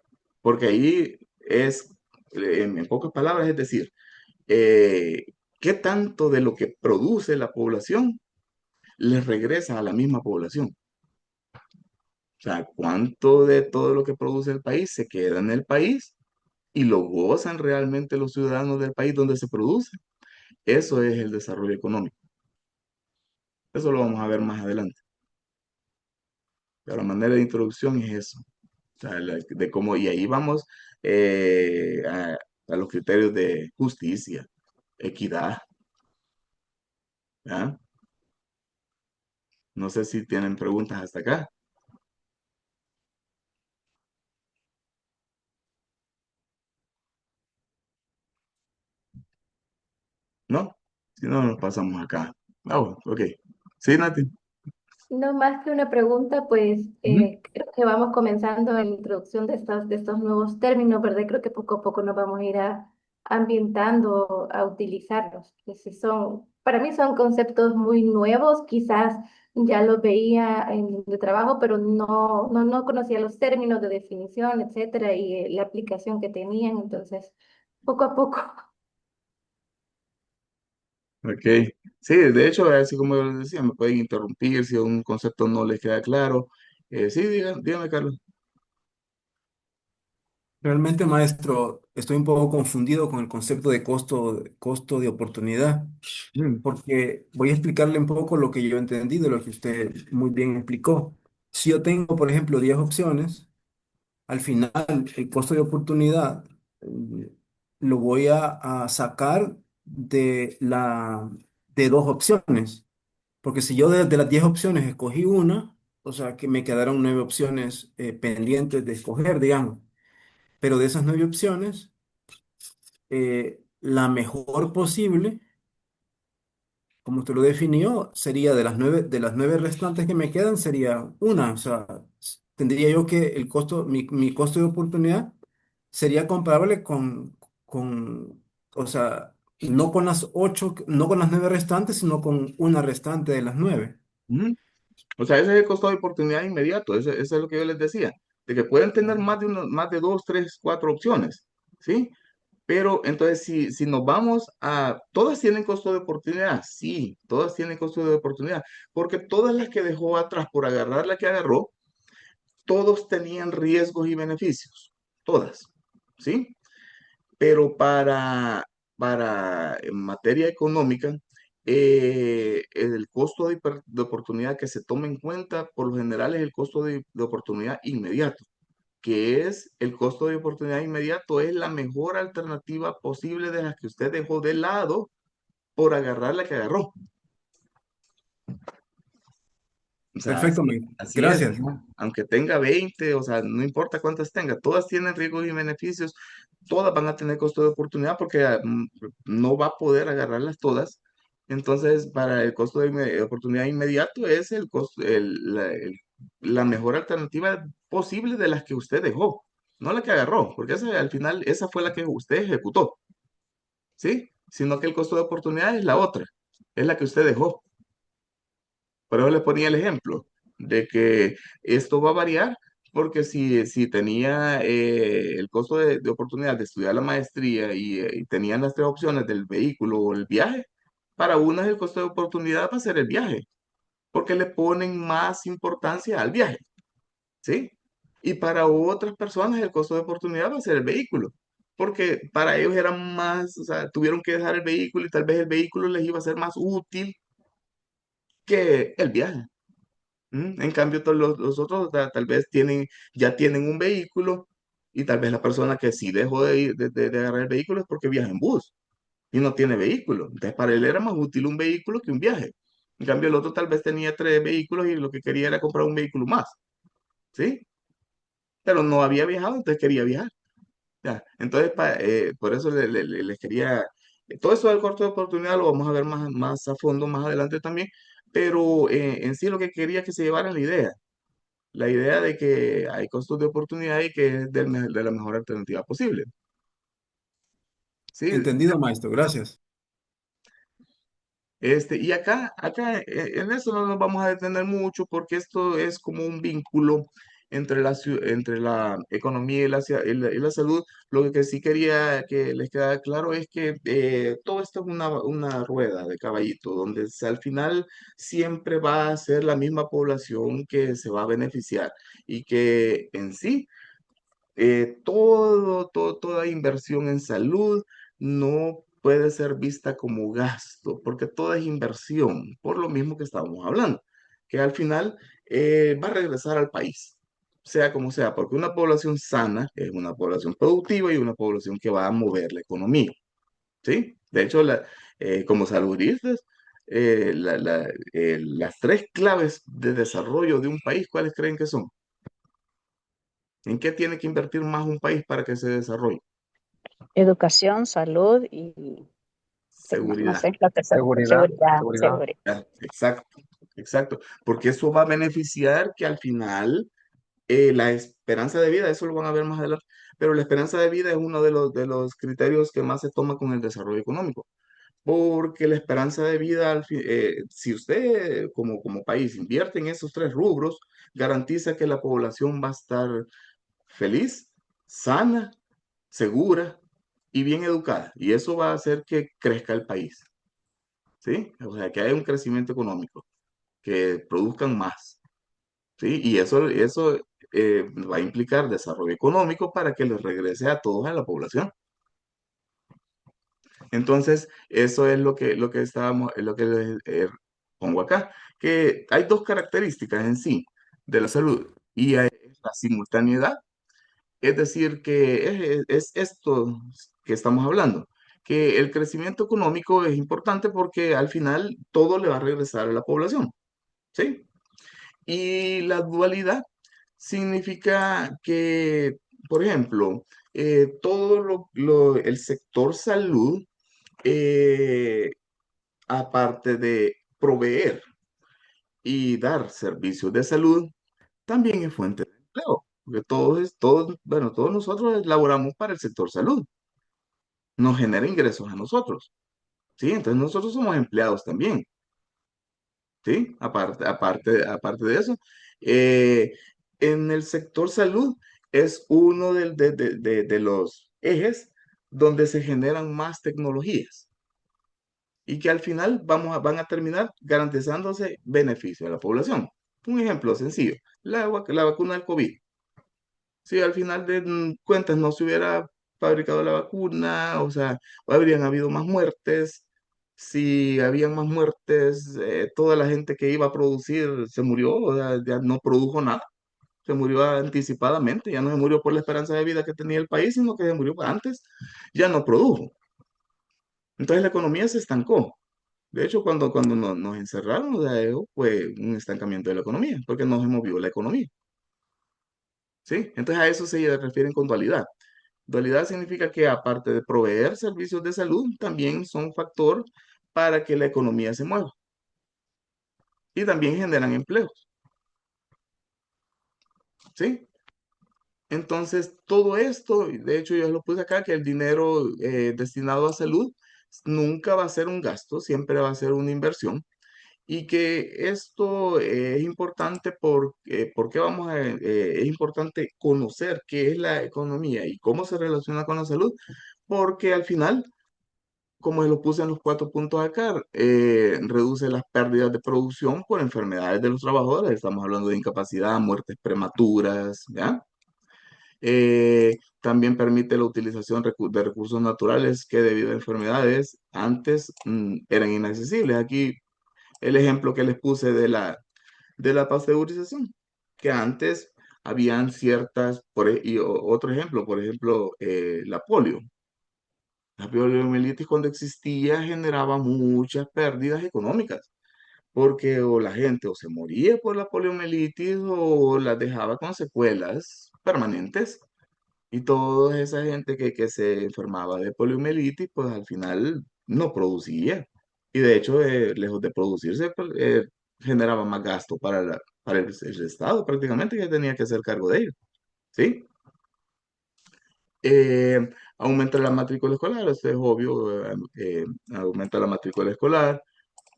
Porque ahí es, en pocas palabras, es decir, eh, ¿qué tanto de lo que produce la población les regresa a la misma población? O sea, ¿cuánto de todo lo que produce el país se queda en el país y lo gozan realmente los ciudadanos del país donde se produce? Eso es el desarrollo económico. Eso lo vamos a ver más adelante. Pero la manera de introducción es eso. O sea, de cómo, y ahí vamos a los criterios de justicia, equidad, ¿ya? No sé si tienen preguntas hasta acá. ¿No? Si no, nos pasamos acá. Ah, bueno, ok. Sí, Nati. No más que una pregunta, pues Ujú. creo que vamos comenzando en la introducción de estos nuevos términos, ¿verdad? Creo que poco a poco nos vamos a ir ambientando a utilizarlos. Que sí son, para mí son conceptos muy nuevos, quizás ya los veía en el trabajo, pero no conocía los términos de definición, etcétera, y la aplicación que tenían, entonces, poco a poco. Ok. Sí, de hecho, así como yo les decía, me pueden interrumpir si un concepto no les queda claro. Sí, dígame, Carlos. Realmente, maestro, estoy un poco confundido con el concepto de costo de oportunidad, Mm, porque voy a explicarle un poco lo que yo entendí de lo que usted muy bien explicó. Si yo tengo, por ejemplo, 10 opciones, al final el costo de oportunidad lo voy a sacar de dos opciones, porque si yo de las 10 opciones escogí una, o sea que me quedaron 9 opciones pendientes de escoger, digamos, pero de esas 9 opciones, la mejor posible, como usted lo definió, sería de las 9 restantes que me quedan, sería una. O sea, tendría yo que mi costo de oportunidad sería comparable o sea, no con las 8, no con las 9 restantes, sino con una restante de las 9. ujú. O sea, ese es el costo de oportunidad inmediato. Eso es lo que yo les decía. De que pueden tener más de dos, tres, cuatro opciones. ¿Sí? Pero entonces, si nos vamos a, todas tienen costo de oportunidad, sí, todas tienen costo de oportunidad, porque todas las que dejó atrás por agarrar la que agarró, todos tenían riesgos y beneficios, todas, ¿sí? Pero para en materia económica, el costo de oportunidad que se toma en cuenta, por lo general, es el costo de oportunidad inmediato, que es el costo de oportunidad inmediato, es la mejor alternativa posible de las que usted dejó de lado por agarrar la que agarró. O sea, Perfecto, así es, gracias. ¿no? Aunque tenga 20, o sea, no importa cuántas tenga, todas tienen riesgos y beneficios, todas van a tener costo de oportunidad porque no va a poder agarrarlas todas. Entonces, para el costo de oportunidad inmediato es el costo, la mejor alternativa posible de las que usted dejó, no la que agarró, porque al final esa fue la que usted ejecutó, ¿sí? Sino que el costo de oportunidad es la otra, es la que usted dejó. Por eso le ponía el ejemplo de que esto va a variar porque si tenía el costo de oportunidad de estudiar la maestría y tenían las tres opciones del vehículo o el viaje, para unas el costo de oportunidad va a ser el viaje, porque le ponen más importancia al viaje, ¿sí? Y para otras personas el costo de oportunidad va a ser el vehículo, porque para ellos era más, o sea, tuvieron que dejar el vehículo y tal vez el vehículo les iba a ser más útil que el viaje. En cambio, todos los otros tal vez ya tienen un vehículo y tal vez la persona que sí dejó de agarrar el vehículo es porque viaja en bus y no tiene vehículo. Entonces, para él era más útil un vehículo que un viaje. En cambio, el otro tal vez tenía tres vehículos y lo que quería era comprar un vehículo más, ¿sí? Pero no había viajado, entonces quería viajar. Ya. Entonces, por eso les quería, todo eso del corto de oportunidad lo vamos a ver más a fondo más adelante también, pero en sí lo que quería que se llevaran la idea de que hay costos de oportunidad y que es de la mejor alternativa posible. Sí, Entendido, maestro, gracias. y acá en eso no nos vamos a detener mucho porque esto es como un vínculo entre la economía y la salud. Lo que sí quería que les quedara claro es que todo esto es una rueda de caballito, donde al final siempre va a ser la misma población que se va a beneficiar y que en sí toda inversión en salud no puede ser vista como gasto, porque toda es inversión, por lo mismo que estábamos hablando, que al final va a regresar al país, sea como sea, porque una población sana es una población productiva y una población que va a mover la economía, ¿sí? De hecho, como saludistas, las tres claves de desarrollo de un país, ¿cuáles creen que son? ¿En qué tiene que invertir más un país para que se desarrolle? Educación, salud y no Seguridad. sé, la tercera, Seguridad, seguridad, seguridad. seguridad. Exacto, exacto. Porque eso va a beneficiar que al final la esperanza de vida, eso lo van a ver más adelante, pero la esperanza de vida es uno de los criterios que más se toma con el desarrollo económico. Porque la esperanza de vida, si usted como país invierte en esos tres rubros, garantiza que la población va a estar feliz, sana, segura y bien educada. Y eso va a hacer que crezca el país, ¿sí? O sea, que haya un crecimiento económico, que produzcan más, ¿sí? Y eso va a implicar desarrollo económico para que les regrese a todos a la población. Entonces, eso es lo que estábamos, lo que les pongo acá, que hay dos características en sí de la salud y es la simultaneidad, es decir, que es esto que estamos hablando, que el crecimiento económico es importante porque al final todo le va a regresar a la población, ¿sí? Y la dualidad significa que, por ejemplo, todo el sector salud, eh, aparte de proveer y dar servicios de salud, también es fuente de empleo, porque bueno, todos nosotros laboramos para el sector salud, nos genera ingresos a nosotros, ¿sí? Entonces nosotros somos empleados también, ¿sí? Aparte de eso, eh, en el sector salud es uno de los ejes donde se generan más tecnologías y que al final van a terminar garantizándose beneficio a la población. Un ejemplo sencillo, la vacuna del COVID. Si al final de cuentas no se hubiera fabricado la vacuna, o sea, habrían habido más muertes. Si habían más muertes, toda la gente que iba a producir se murió, o sea, ya no produjo nada. Se murió anticipadamente, ya no se murió por la esperanza de vida que tenía el país, sino que se murió antes, ya no produjo. Entonces la economía se estancó. De hecho, cuando nos encerraron, o sea, eso fue un estancamiento de la economía, porque no se movió la economía, ¿sí? Entonces a eso se refieren con dualidad. Dualidad significa que aparte de proveer servicios de salud, también son factor para que la economía se mueva y también generan empleos, ¿sí? Entonces, todo esto, y de hecho yo lo puse acá, que el dinero destinado a salud nunca va a ser un gasto, siempre va a ser una inversión. Y que esto es importante porque es importante conocer qué es la economía y cómo se relaciona con la salud, porque al final, como lo puse en los 4 puntos acá, reduce las pérdidas de producción por enfermedades de los trabajadores, estamos hablando de incapacidad, muertes prematuras, ¿ya? También permite la utilización de recursos naturales que debido a enfermedades antes eran inaccesibles. Aquí el ejemplo que les puse de la pasteurización, que antes habían ciertas, otro ejemplo, por ejemplo, la polio. La poliomielitis cuando existía generaba muchas pérdidas económicas, porque o la gente o se moría por la poliomielitis o las dejaba con secuelas permanentes. Y toda esa gente que se enfermaba de poliomielitis, pues al final no producía. Y de hecho, lejos de producirse, pues, generaba más gasto para el Estado prácticamente, que tenía que hacer cargo de ello. ¿Sí? Eh, Aumenta la matrícula escolar, eso es obvio, aumenta la matrícula escolar,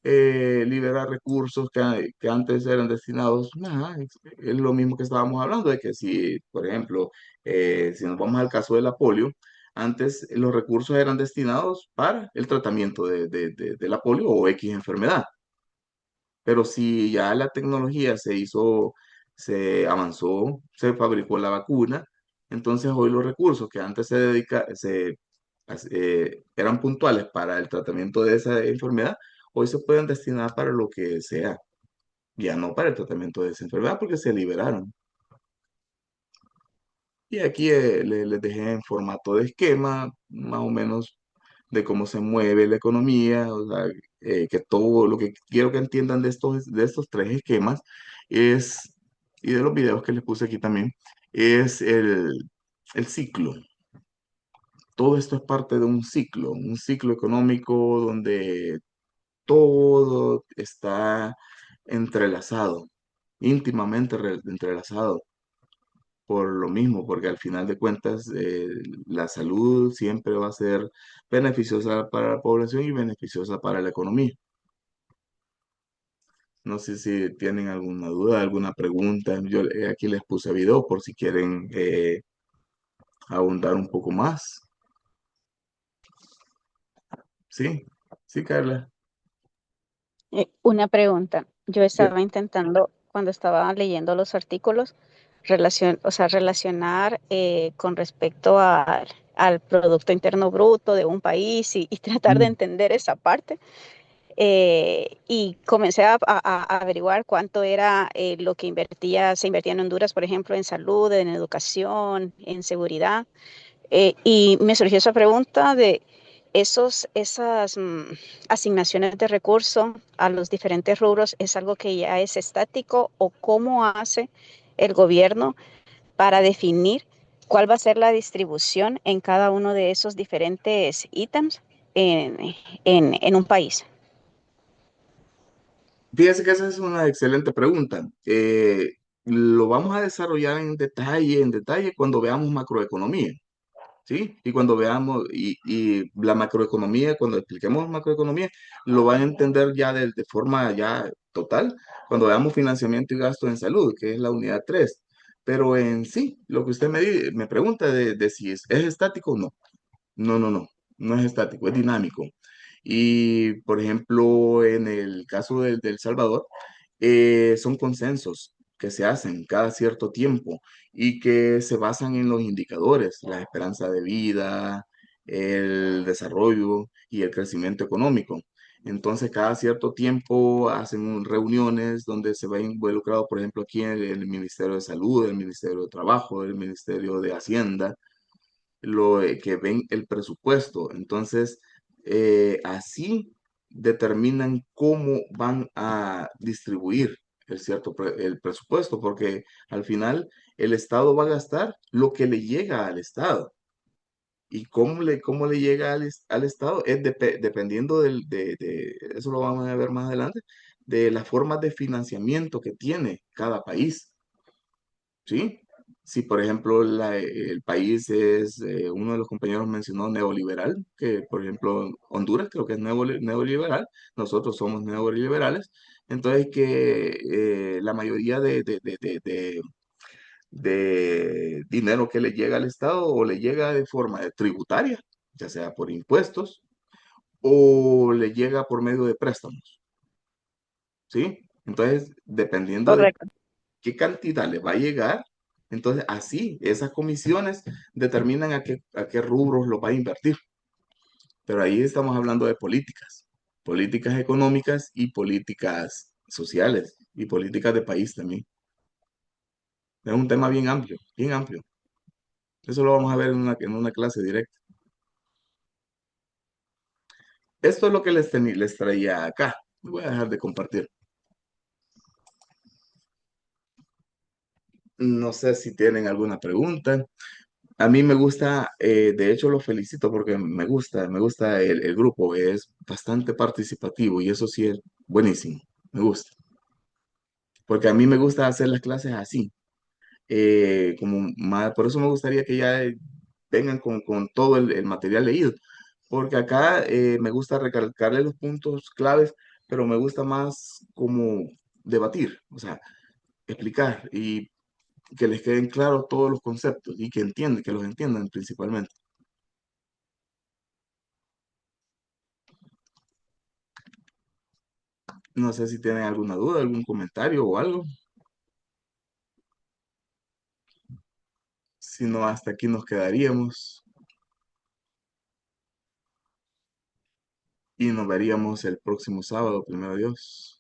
liberar recursos que antes eran destinados, nada, es lo mismo que estábamos hablando, de que si, por ejemplo, si nos vamos al caso de la polio, antes los recursos eran destinados para el tratamiento de la polio o X enfermedad, pero si ya la tecnología se avanzó, se fabricó la vacuna, entonces hoy los recursos que antes eran puntuales para el tratamiento de esa enfermedad, hoy se pueden destinar para lo que sea. ya no para el tratamiento de esa enfermedad porque se liberaron. Y aquí les dejé en formato de esquema, más o menos de cómo se mueve la economía, o sea, que todo lo que quiero que entiendan de estos tres esquemas es, y de los videos que les puse aquí también, es el ciclo. Todo esto es parte de un ciclo económico donde todo está entrelazado, íntimamente entrelazado. Por lo mismo, porque al final de cuentas la salud siempre va a ser beneficiosa para la población y beneficiosa para la economía. No sé si tienen alguna duda, alguna pregunta. Yo aquí les puse video por si quieren abundar un poco más. Sí, sí, Carla. Una pregunta. Yo De- estaba intentando, cuando estaba leyendo los artículos, o sea, relacionar con respecto al Producto Interno Bruto de un país y tratar de Mm. entender esa parte. Y comencé a averiguar cuánto era lo que se invertía en Honduras, por ejemplo, en salud, en educación, en seguridad. Y me surgió esa pregunta de esas asignaciones de recursos a los diferentes rubros, ¿es algo que ya es estático o cómo hace el gobierno para definir cuál va a ser la distribución en cada uno de esos diferentes ítems en un país? Fíjese que esa es una excelente pregunta. Lo vamos a desarrollar en detalle cuando veamos macroeconomía. ¿Sí? Y cuando veamos, y la macroeconomía, cuando expliquemos macroeconomía, lo van a entender ya de forma ya total, cuando veamos financiamiento y gasto en salud, que es la unidad 3. Pero en sí, lo que usted me pregunta de si es estático o no. No, no, no, no es estático, es dinámico. Y, por ejemplo, en el caso de El Salvador, son consensos que se hacen cada cierto tiempo y que se basan en los indicadores, la esperanza de vida, el desarrollo y el crecimiento económico. Entonces, cada cierto tiempo hacen reuniones donde se va involucrado, por ejemplo, aquí el Ministerio de Salud, el Ministerio de Trabajo, el Ministerio de Hacienda, que ven el presupuesto. Entonces, así determinan cómo van a distribuir el presupuesto, porque al final el Estado va a gastar lo que le llega al Estado. ¿Y cómo le llega al Estado? Es dependiendo eso lo vamos a ver más adelante, de las formas de financiamiento que tiene cada país. ¿Sí? Si, por ejemplo, el país es, uno de los compañeros mencionó neoliberal, que, por ejemplo, Honduras creo que es neoliberal, nosotros somos neoliberales, entonces que la mayoría de dinero que le llega al Estado o le llega de forma tributaria, ya sea por impuestos, o le llega por medio de préstamos, ¿sí? Entonces, dependiendo de Correcto. qué cantidad le va a llegar. Entonces, así, esas comisiones determinan a qué rubros lo va a invertir. Pero ahí estamos hablando de políticas económicas y políticas sociales y políticas de país también. Es un tema bien amplio, bien amplio. Eso lo vamos a ver en una clase directa. Esto es lo que les traía acá. Voy a dejar de compartir. No sé si tienen alguna pregunta. A mí me gusta, de hecho lo felicito porque me gusta el grupo, es bastante participativo y eso sí es buenísimo, me gusta. Porque a mí me gusta hacer las clases así, por eso me gustaría que ya vengan con todo el material leído, porque acá me gusta recalcarle los puntos claves, pero me gusta más como debatir, o sea, explicar y que les queden claros todos los conceptos y que los entiendan principalmente. No sé si tienen alguna duda, algún comentario o algo. Si no, hasta aquí nos quedaríamos y nos veríamos el próximo sábado, primero Dios.